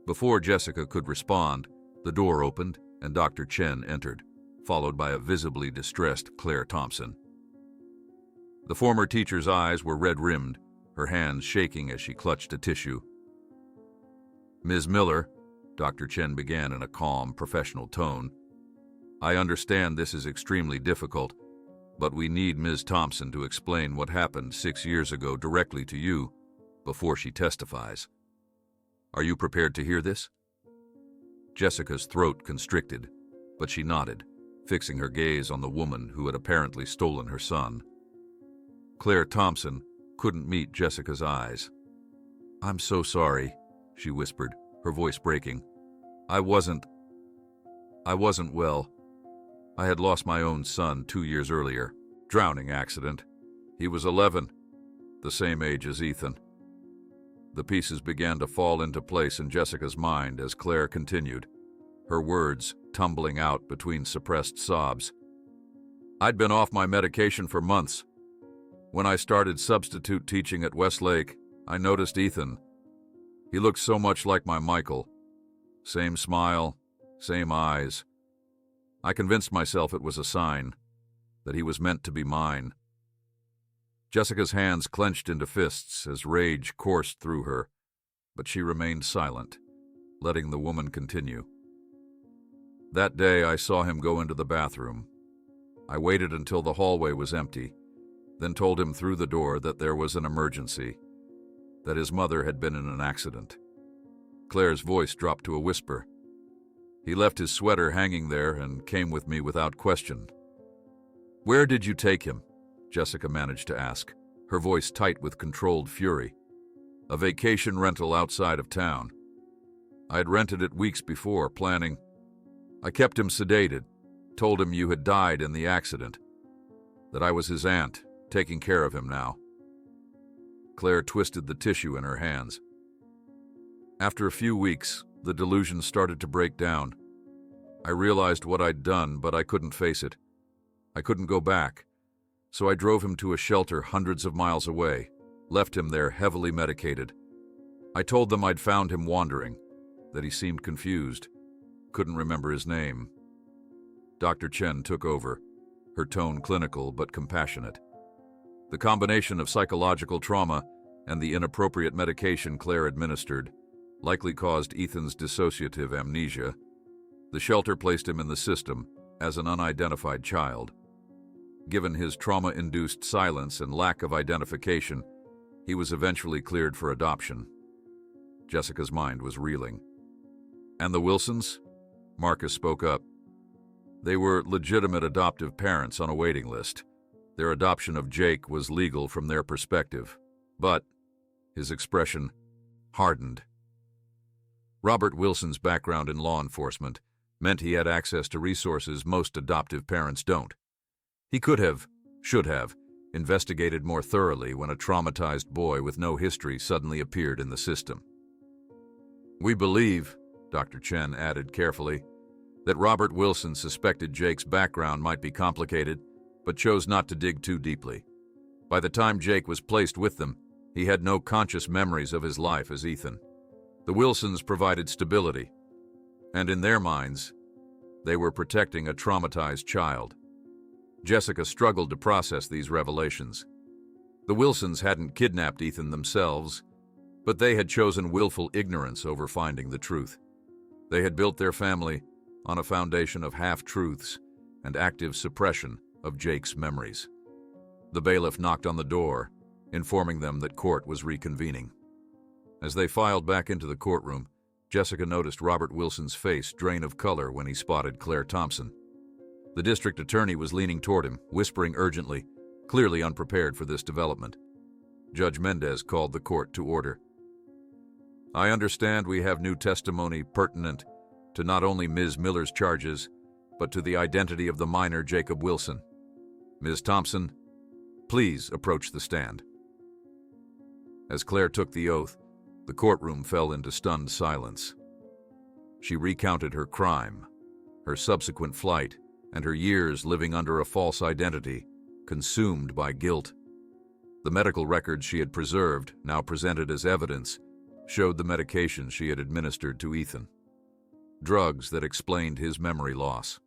Before Jessica could respond, the door opened and Dr. Chen entered, followed by a visibly distressed Claire Thompson. The former teacher's eyes were red-rimmed, her hands shaking as she clutched a tissue. Ms. Miller, Dr. Chen began in a calm, professional tone, I understand this is extremely difficult, but we need Ms. Thompson to explain what happened 6 years ago directly to you before she testifies. Are you prepared to hear this? Jessica's throat constricted, but she nodded, fixing her gaze on the woman who had apparently stolen her son. Claire Thompson couldn't meet Jessica's eyes. I'm so sorry, she whispered, her voice breaking. I wasn't well. I had lost my own son 2 years earlier. Drowning accident. He was 11, the same age as Ethan. The pieces began to fall into place in Jessica's mind as Claire continued, her words tumbling out between suppressed sobs. I'd been off my medication for months. When I started substitute teaching at Westlake, I noticed Ethan. He looked so much like my Michael. Same smile, same eyes. I convinced myself it was a sign, that he was meant to be mine. Jessica's hands clenched into fists as rage coursed through her, but she remained silent, letting the woman continue. That day I saw him go into the bathroom. I waited until the hallway was empty, then told him through the door that there was an emergency, that his mother had been in an accident. Claire's voice dropped to a whisper. He left his sweater hanging there and came with me without question. Where did you take him? Jessica managed to ask, her voice tight with controlled fury. A vacation rental outside of town. I had rented it weeks before, planning. I kept him sedated, told him you had died in the accident, that I was his aunt, taking care of him now. Claire twisted the tissue in her hands. After a few weeks, the delusion started to break down. I realized what I'd done, but I couldn't face it. I couldn't go back, so I drove him to a shelter hundreds of miles away, left him there heavily medicated. I told them I'd found him wandering, that he seemed confused, couldn't remember his name. Dr. Chen took over, her tone clinical but compassionate. The combination of psychological trauma and the inappropriate medication Claire administered likely caused Ethan's dissociative amnesia. The shelter placed him in the system as an unidentified child. Given his trauma-induced silence and lack of identification, he was eventually cleared for adoption. Jessica's mind was reeling. And the Wilsons? Marcus spoke up. They were legitimate adoptive parents on a waiting list. Their adoption of Jake was legal from their perspective, but his expression hardened. Robert Wilson's background in law enforcement meant he had access to resources most adoptive parents don't. He could have, should have, investigated more thoroughly when a traumatized boy with no history suddenly appeared in the system. We believe, Dr. Chen added carefully, that Robert Wilson suspected Jake's background might be complicated, but chose not to dig too deeply. By the time Jake was placed with them, he had no conscious memories of his life as Ethan. The Wilsons provided stability, and in their minds, they were protecting a traumatized child. Jessica struggled to process these revelations. The Wilsons hadn't kidnapped Ethan themselves, but they had chosen willful ignorance over finding the truth. They had built their family on a foundation of half-truths and active suppression of Jake's memories. The bailiff knocked on the door, informing them that court was reconvening. As they filed back into the courtroom, Jessica noticed Robert Wilson's face drain of color when he spotted Claire Thompson. The district attorney was leaning toward him, whispering urgently, clearly unprepared for this development. Judge Mendez called the court to order. I understand we have new testimony pertinent to not only Ms. Miller's charges, but to the identity of the minor Jacob Wilson. Ms. Thompson, please approach the stand. As Claire took the oath, the courtroom fell into stunned silence. She recounted her crime, her subsequent flight, and her years living under a false identity, consumed by guilt. The medical records she had preserved, now presented as evidence, showed the medication she had administered to Ethan. Drugs that explained his memory loss.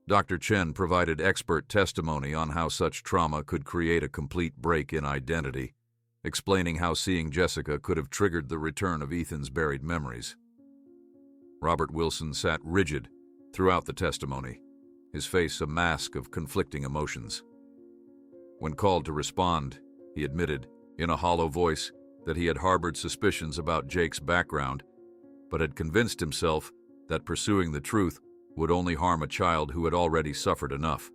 Dr. Chen provided expert testimony on how such trauma could create a complete break in identity, explaining how seeing Jessica could have triggered the return of Ethan's buried memories. Robert Wilson sat rigid throughout the testimony, his face a mask of conflicting emotions. When called to respond, he admitted, in a hollow voice, that he had harbored suspicions about Jake's background, but had convinced himself that pursuing the truth would only harm a child who had already suffered enough.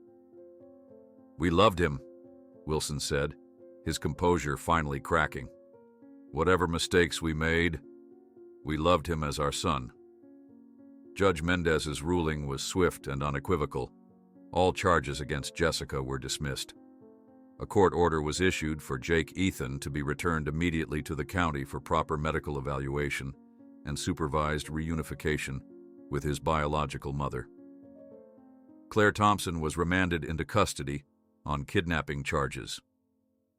"We loved him," Wilson said, his composure finally cracking. "Whatever mistakes we made, we loved him as our son." Judge Mendez's ruling was swift and unequivocal. All charges against Jessica were dismissed. A court order was issued for Jake Ethan to be returned immediately to the county for proper medical evaluation and supervised reunification with his biological mother. Claire Thompson was remanded into custody on kidnapping charges.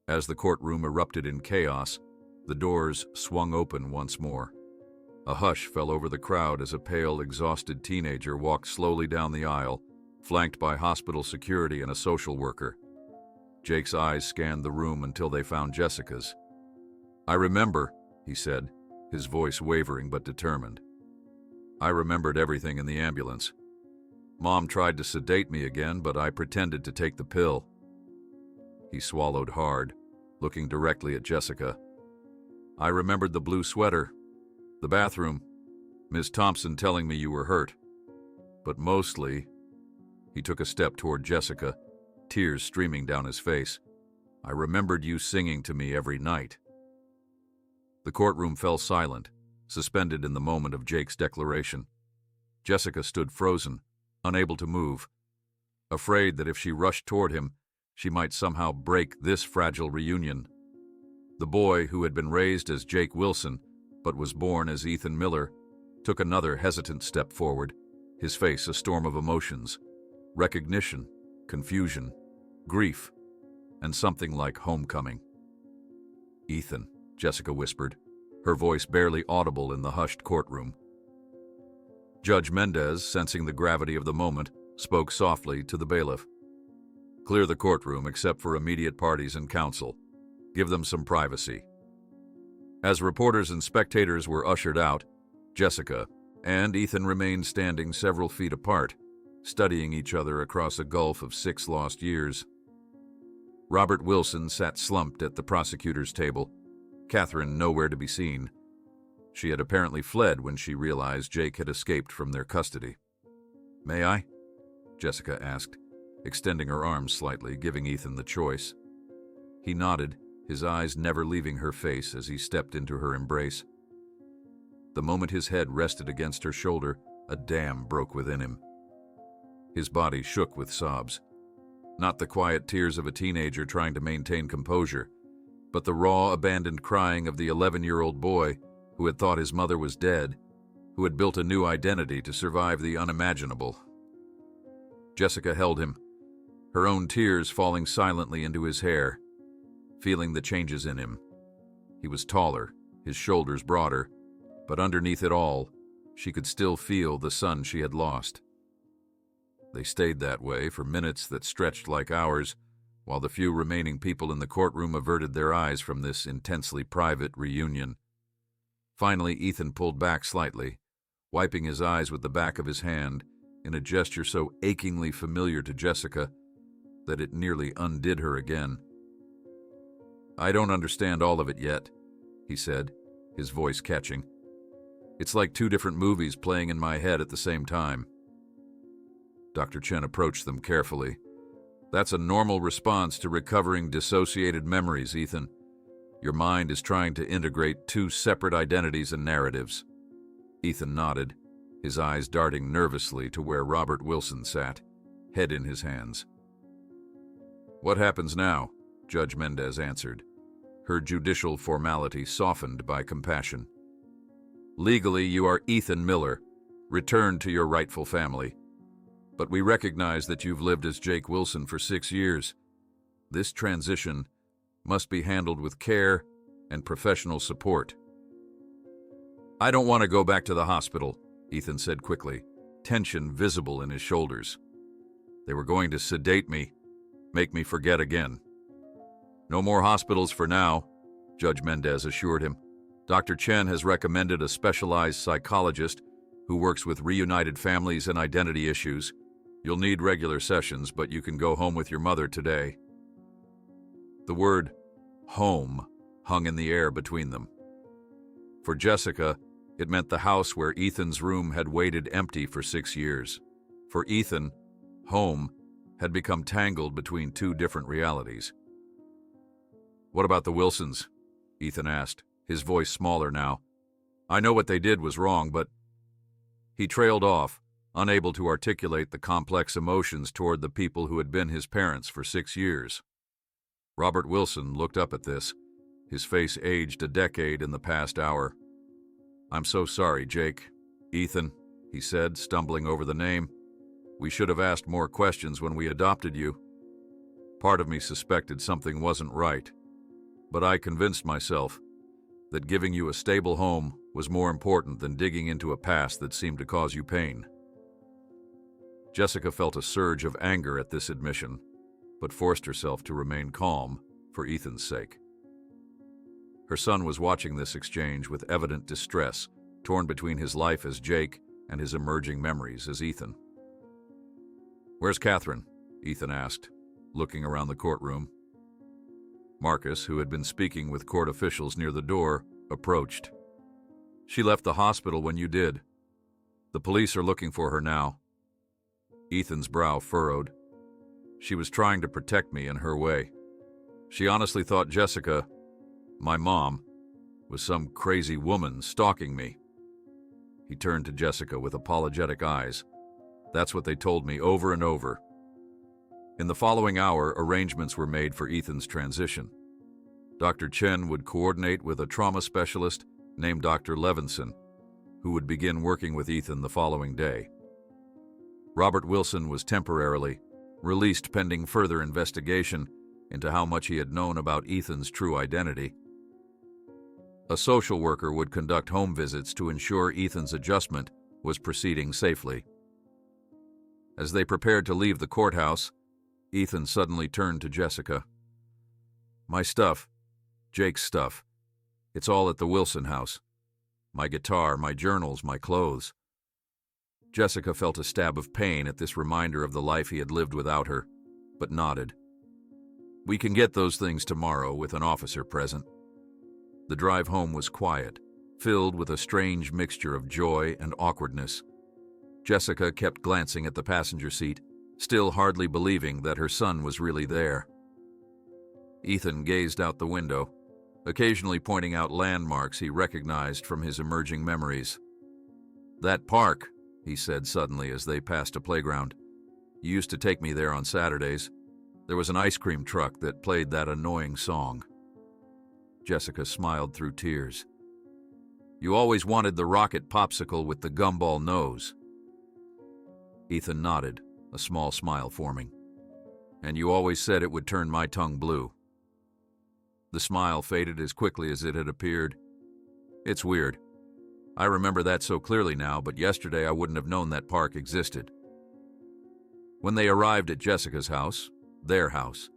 As the courtroom erupted in chaos, the doors swung open once more. A hush fell over the crowd as a pale, exhausted teenager walked slowly down the aisle, flanked by hospital security and a social worker. Jake's eyes scanned the room until they found Jessica's. "I remember," he said, his voice wavering but determined. "I remembered everything in the ambulance. Mom tried to sedate me again, but I pretended to take the pill." He swallowed hard, looking directly at Jessica. "I remembered the blue sweater, the bathroom, Ms. Thompson telling me you were hurt. But mostly," he took a step toward Jessica, tears streaming down his face, "I remembered you singing to me every night." The courtroom fell silent, suspended in the moment of Jake's declaration. Jessica stood frozen, unable to move, afraid that if she rushed toward him, she might somehow break this fragile reunion. The boy, who had been raised as Jake Wilson, but was born as Ethan Miller, took another hesitant step forward, his face a storm of emotions, recognition, confusion, grief, and something like homecoming. "Ethan," Jessica whispered, her voice barely audible in the hushed courtroom. Judge Mendez, sensing the gravity of the moment, spoke softly to the bailiff. "Clear the courtroom except for immediate parties and counsel. Give them some privacy." As reporters and spectators were ushered out, Jessica and Ethan remained standing several feet apart, studying each other across a gulf of 6 lost years. Robert Wilson sat slumped at the prosecutor's table, Catherine nowhere to be seen. She had apparently fled when she realized Jake had escaped from their custody. "May I?" Jessica asked, extending her arms slightly, giving Ethan the choice. He nodded, his eyes never leaving her face as he stepped into her embrace. The moment his head rested against her shoulder, a dam broke within him. His body shook with sobs. Not the quiet tears of a teenager trying to maintain composure, but the raw, abandoned crying of the 11-year-old boy who had thought his mother was dead, who had built a new identity to survive the unimaginable. Jessica held him, her own tears falling silently into his hair, feeling the changes in him. He was taller, his shoulders broader, but underneath it all, she could still feel the son she had lost. They stayed that way for minutes that stretched like hours, while the few remaining people in the courtroom averted their eyes from this intensely private reunion. Finally, Ethan pulled back slightly, wiping his eyes with the back of his hand in a gesture so achingly familiar to Jessica that it nearly undid her again. "I don't understand all of it yet," he said, his voice catching. "It's like 2 different movies playing in my head at the same time." Dr. Chen approached them carefully. "That's a normal response to recovering dissociated memories, Ethan. Your mind is trying to integrate 2 separate identities and narratives." Ethan nodded, his eyes darting nervously to where Robert Wilson sat, head in his hands. What happens now? Judge Mendez answered, her judicial formality softened by compassion. Legally, you are Ethan Miller, returned to your rightful family. But we recognize that you've lived as Jake Wilson for 6 years. This transition must be handled with care and professional support. I don't want to go back to the hospital, Ethan said quickly, tension visible in his shoulders. They were going to sedate me, make me forget again. No more hospitals for now, Judge Mendez assured him. Dr. Chen has recommended a specialized psychologist who works with reunited families and identity issues. You'll need regular sessions, but you can go home with your mother today. The word home hung in the air between them. For Jessica, it meant the house where Ethan's room had waited empty for 6 years. For Ethan, home had become tangled between two different realities. What about the Wilsons? Ethan asked, his voice smaller now. I know what they did was wrong, but... He trailed off, unable to articulate the complex emotions toward the people who had been his parents for 6 years. Robert Wilson looked up at this, his face aged a decade in the past hour. I'm so sorry, Jake. Ethan, he said, stumbling over the name. We should have asked more questions when we adopted you. Part of me suspected something wasn't right, but I convinced myself that giving you a stable home was more important than digging into a past that seemed to cause you pain. Jessica felt a surge of anger at this admission, but forced herself to remain calm for Ethan's sake. Her son was watching this exchange with evident distress, torn between his life as Jake and his emerging memories as Ethan. Where's Catherine? Ethan asked, looking around the courtroom. Marcus, who had been speaking with court officials near the door, approached. She left the hospital when you did. The police are looking for her now. Ethan's brow furrowed. She was trying to protect me in her way. She honestly thought Jessica, my mom, was some crazy woman stalking me. He turned to Jessica with apologetic eyes. That's what they told me over and over. In the following hour, arrangements were made for Ethan's transition. Dr. Chen would coordinate with a trauma specialist named Dr. Levinson, who would begin working with Ethan the following day. Robert Wilson was temporarily released pending further investigation into how much he had known about Ethan's true identity. A social worker would conduct home visits to ensure Ethan's adjustment was proceeding safely. As they prepared to leave the courthouse, Ethan suddenly turned to Jessica. My stuff, Jake's stuff, it's all at the Wilson house. My guitar, my journals, my clothes. Jessica felt a stab of pain at this reminder of the life he had lived without her, but nodded. We can get those things tomorrow with an officer present. The drive home was quiet, filled with a strange mixture of joy and awkwardness. Jessica kept glancing at the passenger seat, still hardly believing that her son was really there. Ethan gazed out the window, occasionally pointing out landmarks he recognized from his emerging memories. That park, he said suddenly as they passed a playground. You used to take me there on Saturdays. There was an ice cream truck that played that annoying song. Jessica smiled through tears. You always wanted the rocket popsicle with the gumball nose. Ethan nodded, a small smile forming. And you always said it would turn my tongue blue. The smile faded as quickly as it had appeared. It's weird. I remember that so clearly now, but yesterday I wouldn't have known that park existed. When they arrived at Jessica's house, their house,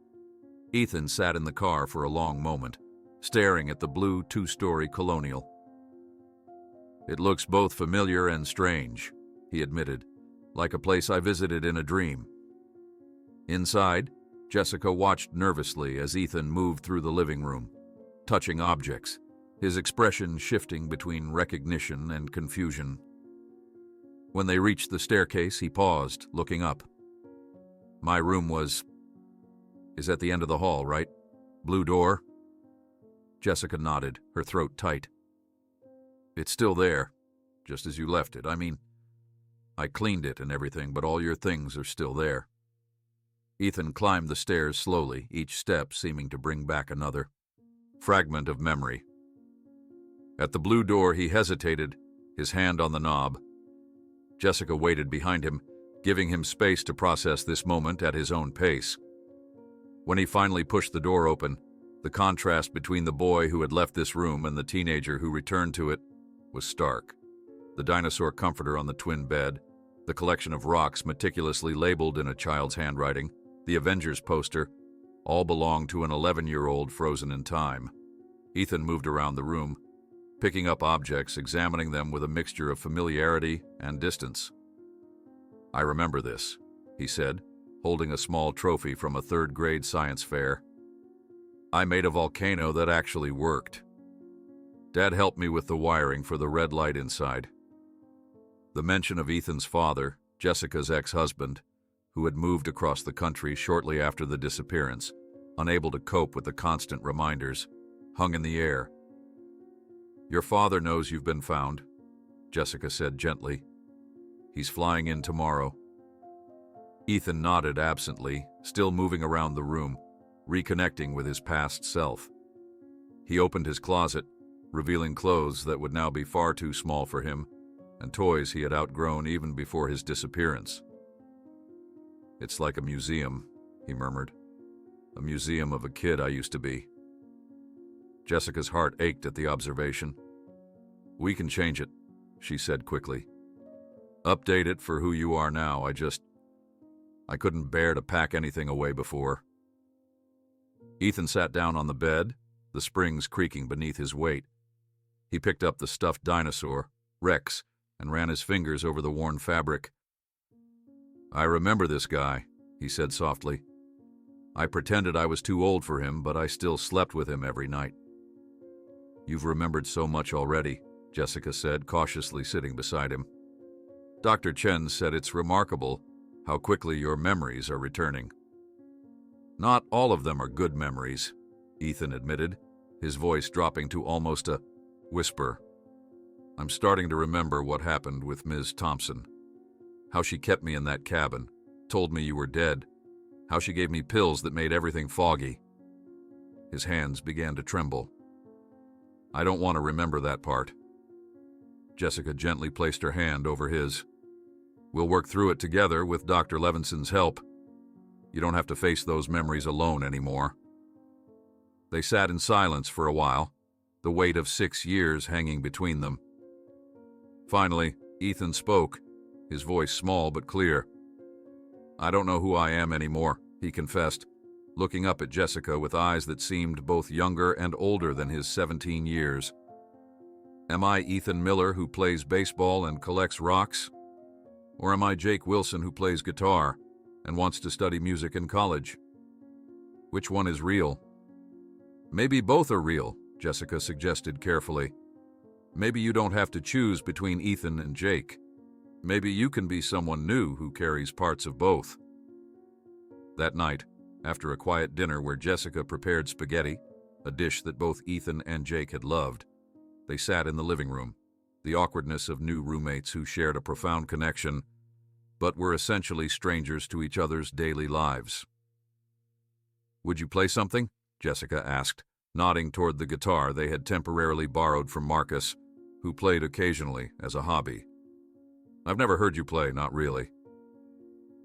Ethan sat in the car for a long moment, staring at the blue 2-story colonial. It looks both familiar and strange, he admitted, like a place I visited in a dream. Inside, Jessica watched nervously as Ethan moved through the living room, touching objects, his expression shifting between recognition and confusion. When they reached the staircase, he paused, looking up. My room is at the end of the hall, right? Blue door? Jessica nodded, her throat tight. It's still there, just as you left it. I mean, I cleaned it and everything, but all your things are still there. Ethan climbed the stairs slowly, each step seeming to bring back another fragment of memory. At the blue door, he hesitated, his hand on the knob. Jessica waited behind him, giving him space to process this moment at his own pace. When he finally pushed the door open, the contrast between the boy who had left this room and the teenager who returned to it was stark. The dinosaur comforter on the twin bed, the collection of rocks meticulously labeled in a child's handwriting, the Avengers poster, all belonged to an 11-year-old frozen in time. Ethan moved around the room, picking up objects, examining them with a mixture of familiarity and distance. "I remember this," he said, holding a small trophy from a third-grade science fair. "I made a volcano that actually worked. Dad helped me with the wiring for the red light inside." The mention of Ethan's father, Jessica's ex-husband, who had moved across the country shortly after the disappearance, unable to cope with the constant reminders, hung in the air. "Your father knows you've been found," Jessica said gently. "He's flying in tomorrow." Ethan nodded absently, still moving around the room, reconnecting with his past self. He opened his closet, revealing clothes that would now be far too small for him, and toys he had outgrown even before his disappearance. "It's like a museum," he murmured. "A museum of a kid I used to be." Jessica's heart ached at the observation. "We can change it," she said quickly. "Update it for who you are now. I couldn't bear to pack anything away before." Ethan sat down on the bed, the springs creaking beneath his weight. He picked up the stuffed dinosaur, Rex, and ran his fingers over the worn fabric. "I remember this guy," he said softly. "I pretended I was too old for him, but I still slept with him every night." "You've remembered so much already," Jessica said, cautiously sitting beside him. "Dr. Chen said it's remarkable how quickly your memories are returning." "Not all of them are good memories," Ethan admitted, his voice dropping to almost a whisper. "I'm starting to remember what happened with Ms. Thompson. How she kept me in that cabin, told me you were dead, how she gave me pills that made everything foggy." His hands began to tremble. "I don't want to remember that part." Jessica gently placed her hand over his. "We'll work through it together with Dr. Levinson's help. You don't have to face those memories alone anymore." They sat in silence for a while, the weight of 6 years hanging between them. Finally, Ethan spoke, his voice small but clear. "I don't know who I am anymore," he confessed, looking up at Jessica with eyes that seemed both younger and older than his 17 years. "Am I Ethan Miller who plays baseball and collects rocks? Or am I Jake Wilson who plays guitar and wants to study music in college? Which one is real?" "Maybe both are real," Jessica suggested carefully. "Maybe you don't have to choose between Ethan and Jake. Maybe you can be someone new who carries parts of both." That night, after a quiet dinner where Jessica prepared spaghetti, a dish that both Ethan and Jake had loved, they sat in the living room, the awkwardness of new roommates who shared a profound connection, but were essentially strangers to each other's daily lives. "Would you play something?" Jessica asked, nodding toward the guitar they had temporarily borrowed from Marcus, who played occasionally as a hobby. "I've never heard you play, not really."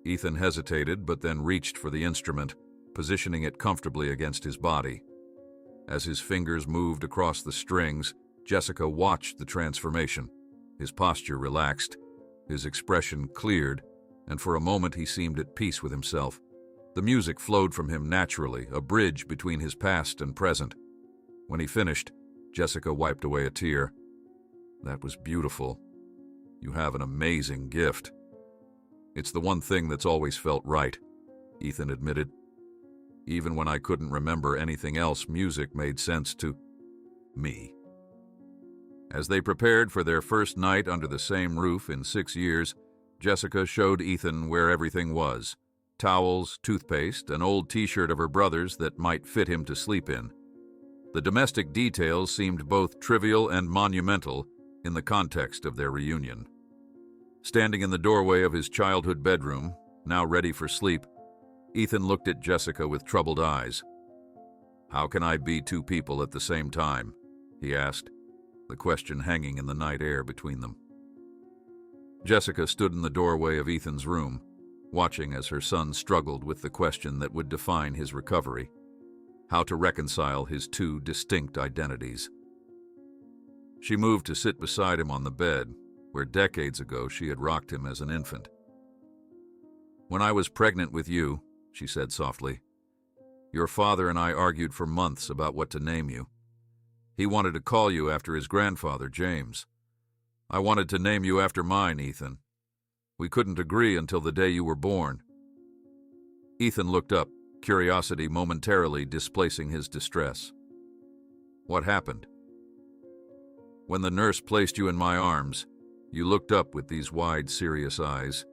Ethan hesitated, but then reached for the instrument, positioning it comfortably against his body. As his fingers moved across the strings, Jessica watched the transformation. His posture relaxed, his expression cleared, and for a moment he seemed at peace with himself. The music flowed from him naturally, a bridge between his past and present. When he finished, Jessica wiped away a tear. "That was beautiful. You have an amazing gift." "It's the one thing that's always felt right," Ethan admitted. "Even when I couldn't remember anything else, music made sense to me." As they prepared for their first night under the same roof in 6 years, Jessica showed Ethan where everything was: towels, toothpaste, an old t-shirt of her brother's that might fit him to sleep in. The domestic details seemed both trivial and monumental in the context of their reunion. Standing in the doorway of his childhood bedroom, now ready for sleep, Ethan looked at Jessica with troubled eyes. "How can I be two people at the same time?" he asked, the question hanging in the night air between them. Jessica stood in the doorway of Ethan's room, watching as her son struggled with the question that would define his recovery: how to reconcile his two distinct identities. She moved to sit beside him on the bed, where decades ago she had rocked him as an infant. "When I was pregnant with you," she said softly, "your father and I argued for months about what to name you. He wanted to call you after his grandfather, James. I wanted to name you after mine, Ethan. We couldn't agree until the day you were born." Ethan looked up, curiosity momentarily displacing his distress. "What happened?" "When the nurse placed you in my arms, you looked up with these wide, serious eyes,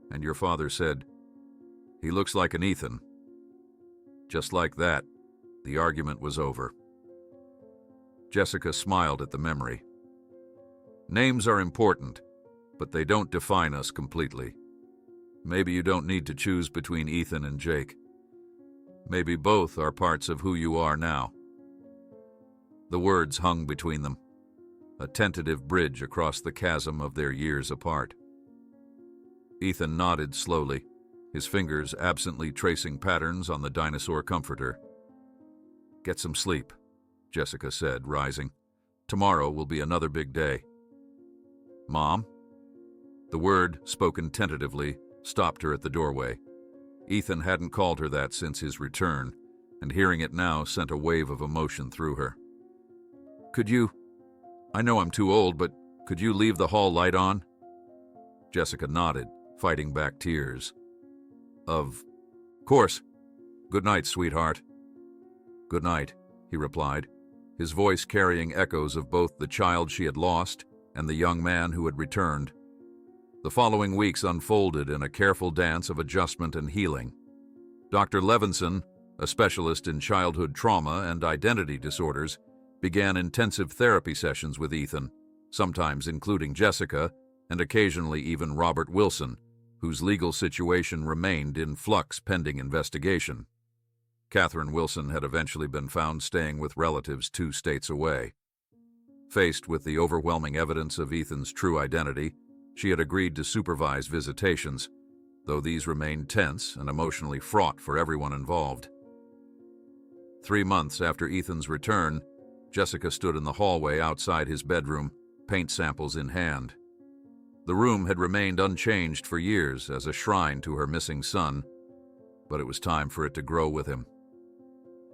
and your father said, 'He looks like an Ethan.' Just like that, the argument was over." Jessica smiled at the memory. "Names are important, but they don't define us completely. Maybe you don't need to choose between Ethan and Jake. Maybe both are parts of who you are now." The words hung between them, a tentative bridge across the chasm of their years apart. Ethan nodded slowly, his fingers absently tracing patterns on the dinosaur comforter. "Get some sleep," Jessica said, rising. "Tomorrow will be another big day." "Mom?" The word, spoken tentatively, stopped her at the doorway. Ethan hadn't called her that since his return, and hearing it now sent a wave of emotion through her. I know I'm too old, but could you leave the hall light on?" Jessica nodded, fighting back tears. "Of course. Good night, sweetheart." "Good night," he replied, his voice carrying echoes of both the child she had lost and the young man who had returned. The following weeks unfolded in a careful dance of adjustment and healing. Dr. Levinson, a specialist in childhood trauma and identity disorders, began intensive therapy sessions with Ethan, sometimes including Jessica, and occasionally even Robert Wilson, whose legal situation remained in flux pending investigation. Catherine Wilson had eventually been found staying with relatives 2 states away. Faced with the overwhelming evidence of Ethan's true identity, she had agreed to supervise visitations, though these remained tense and emotionally fraught for everyone involved. 3 months after Ethan's return, Jessica stood in the hallway outside his bedroom, paint samples in hand. The room had remained unchanged for years as a shrine to her missing son, but it was time for it to grow with him.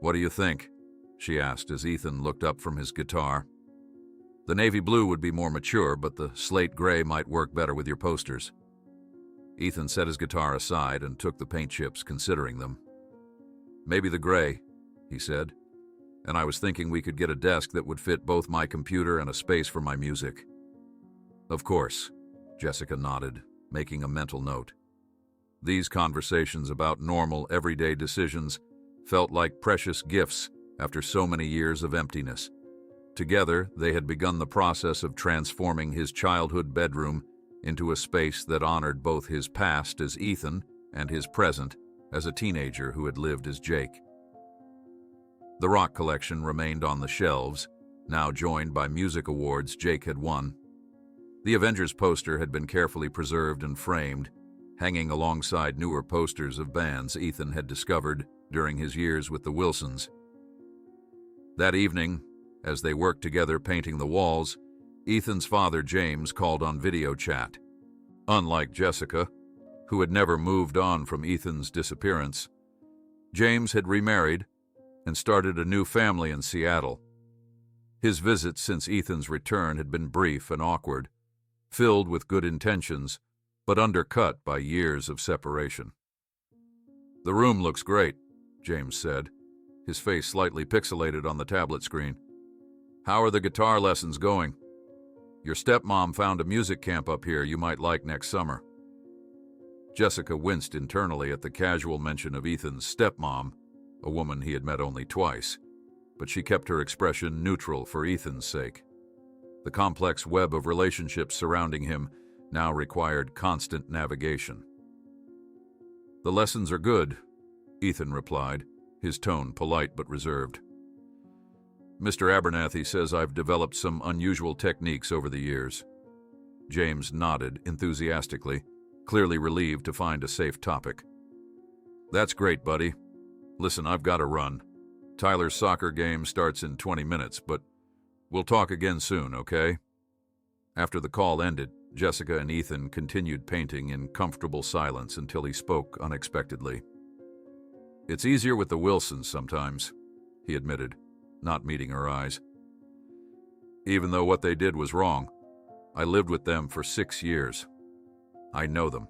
"What do you think?" she asked as Ethan looked up from his guitar. "The navy blue would be more mature, but the slate gray might work better with your posters." Ethan set his guitar aside and took the paint chips, considering them. "Maybe the gray," he said, "and I was thinking we could get a desk that would fit both my computer and a space for my music." "Of course," Jessica nodded, making a mental note. These conversations about normal, everyday decisions felt like precious gifts after so many years of emptiness. Together, they had begun the process of transforming his childhood bedroom into a space that honored both his past as Ethan and his present as a teenager who had lived as Jake. The rock collection remained on the shelves, now joined by music awards Jake had won. The Avengers poster had been carefully preserved and framed, hanging alongside newer posters of bands Ethan had discovered during his years with the Wilsons. That evening, as they worked together painting the walls, Ethan's father, James, called on video chat. Unlike Jessica, who had never moved on from Ethan's disappearance, James had remarried and started a new family in Seattle. His visits since Ethan's return had been brief and awkward, filled with good intentions, but undercut by years of separation. "The room looks great," James said, his face slightly pixelated on the tablet screen. "How are the guitar lessons going? Your stepmom found a music camp up here you might like next summer." Jessica winced internally at the casual mention of Ethan's stepmom, a woman he had met only twice, but she kept her expression neutral for Ethan's sake. The complex web of relationships surrounding him now required constant navigation. "The lessons are good," Ethan replied, his tone polite but reserved. Mr. Abernathy says I've developed some unusual techniques over the years. James nodded enthusiastically, clearly relieved to find a safe topic. That's great, buddy. Listen, I've got to run. Tyler's soccer game starts in 20 minutes, but we'll talk again soon, okay? After the call ended, Jessica and Ethan continued painting in comfortable silence until he spoke unexpectedly. It's easier with the Wilsons sometimes, he admitted, not meeting her eyes. Even though what they did was wrong, I lived with them for 6 years. I know them.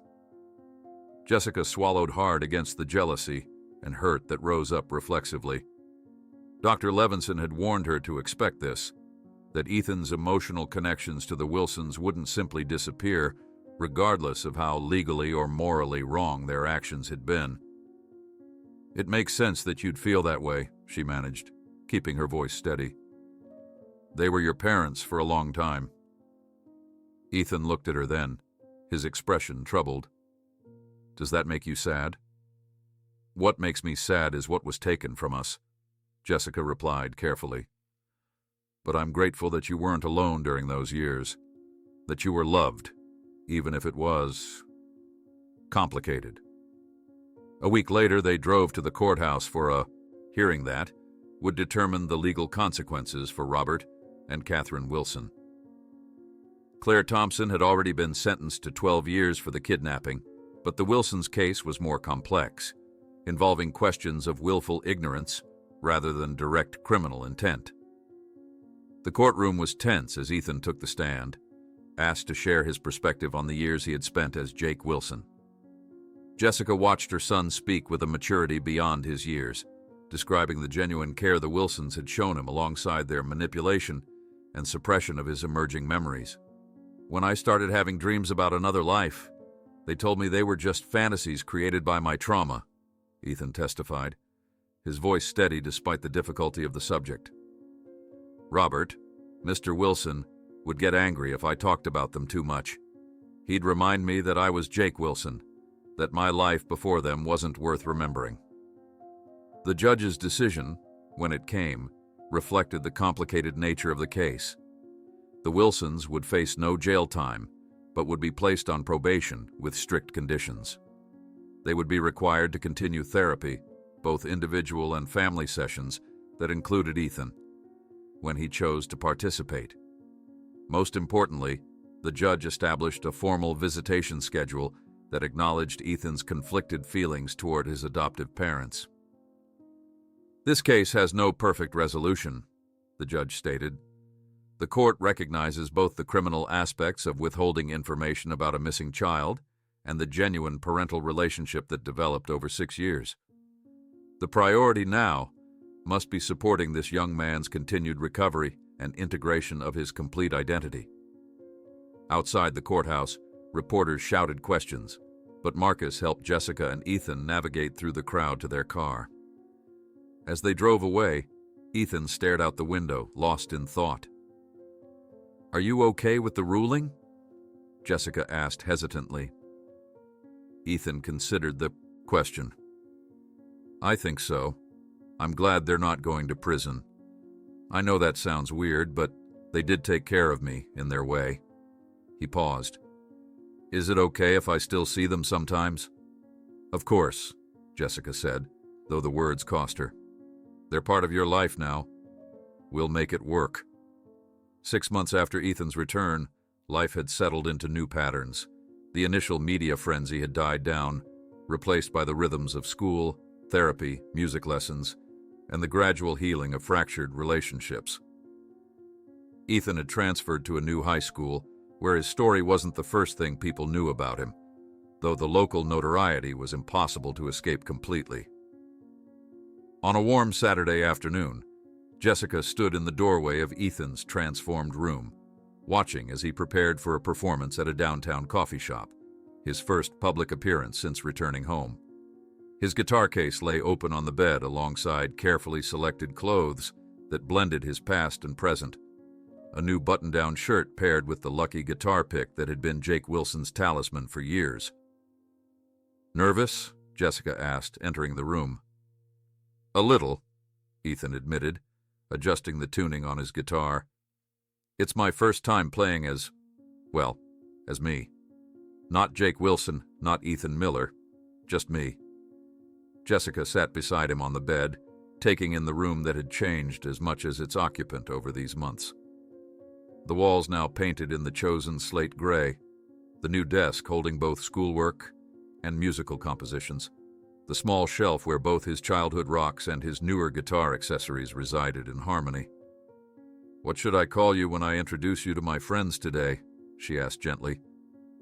Jessica swallowed hard against the jealousy and hurt that rose up reflexively. Dr. Levinson had warned her to expect this, that Ethan's emotional connections to the Wilsons wouldn't simply disappear, regardless of how legally or morally wrong their actions had been. It makes sense that you'd feel that way, she managed, keeping her voice steady. They were your parents for a long time. Ethan looked at her then, his expression troubled. Does that make you sad? What makes me sad is what was taken from us, Jessica replied carefully. But I'm grateful that you weren't alone during those years, that you were loved, even if it was complicated. A week later, they drove to the courthouse for a hearing that would determine the legal consequences for Robert and Catherine Wilson. Claire Thompson had already been sentenced to 12 years for the kidnapping, but the Wilsons' case was more complex, involving questions of willful ignorance rather than direct criminal intent. The courtroom was tense as Ethan took the stand, asked to share his perspective on the years he had spent as Jake Wilson. Jessica watched her son speak with a maturity beyond his years, describing the genuine care the Wilsons had shown him alongside their manipulation and suppression of his emerging memories. When I started having dreams about another life, they told me they were just fantasies created by my trauma, Ethan testified, his voice steady despite the difficulty of the subject. Robert, Mr. Wilson, would get angry if I talked about them too much. He'd remind me that I was Jake Wilson, that my life before them wasn't worth remembering. The judge's decision, when it came, reflected the complicated nature of the case. The Wilsons would face no jail time, but would be placed on probation with strict conditions. They would be required to continue therapy, both individual and family sessions, that included Ethan, when he chose to participate. Most importantly, the judge established a formal visitation schedule that acknowledged Ethan's conflicted feelings toward his adoptive parents. This case has no perfect resolution, the judge stated. The court recognizes both the criminal aspects of withholding information about a missing child and the genuine parental relationship that developed over 6 years. The priority now must be supporting this young man's continued recovery and integration of his complete identity. Outside the courthouse, reporters shouted questions, but Marcus helped Jessica and Ethan navigate through the crowd to their car. As they drove away, Ethan stared out the window, lost in thought. "Are you okay with the ruling?" Jessica asked hesitantly. Ethan considered the question. "I think so. I'm glad they're not going to prison. I know that sounds weird, but they did take care of me in their way." He paused. "Is it okay if I still see them sometimes?" "Of course," Jessica said, though the words cost her. "They're part of your life now. We'll make it work." 6 months after Ethan's return, life had settled into new patterns. The initial media frenzy had died down, replaced by the rhythms of school, therapy, music lessons, and the gradual healing of fractured relationships. Ethan had transferred to a new high school, where his story wasn't the first thing people knew about him, though the local notoriety was impossible to escape completely. On a warm Saturday afternoon, Jessica stood in the doorway of Ethan's transformed room, watching as he prepared for a performance at a downtown coffee shop, his first public appearance since returning home. His guitar case lay open on the bed alongside carefully selected clothes that blended his past and present. A new button-down shirt paired with the lucky guitar pick that had been Jake Wilson's talisman for years. "Nervous?" Jessica asked, entering the room. A little, Ethan admitted, adjusting the tuning on his guitar. It's my first time playing as me. Not Jake Wilson, not Ethan Miller, just me. Jessica sat beside him on the bed, taking in the room that had changed as much as its occupant over these months. The walls now painted in the chosen slate gray, the new desk holding both schoolwork and musical compositions, the small shelf where both his childhood rocks and his newer guitar accessories resided in harmony. "What should I call you when I introduce you to my friends today?" she asked gently.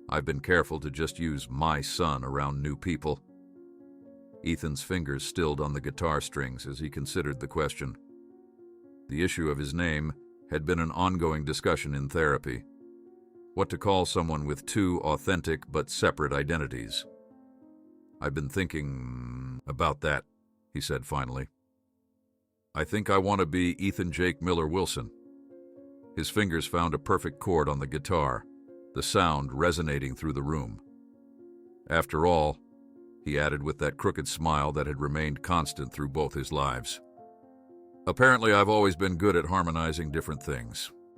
"I've been careful to just use my son around new people." Ethan's fingers stilled on the guitar strings as he considered the question. The issue of his name had been an ongoing discussion in therapy. What to call someone with two authentic but separate identities. "I've been thinking about that," he said finally. "I think I want to be Ethan Jake Miller Wilson." His fingers found a perfect chord on the guitar, the sound resonating through the room. "After all," he added with that crooked smile that had remained constant through both his lives, "apparently I've always been good at harmonizing different things."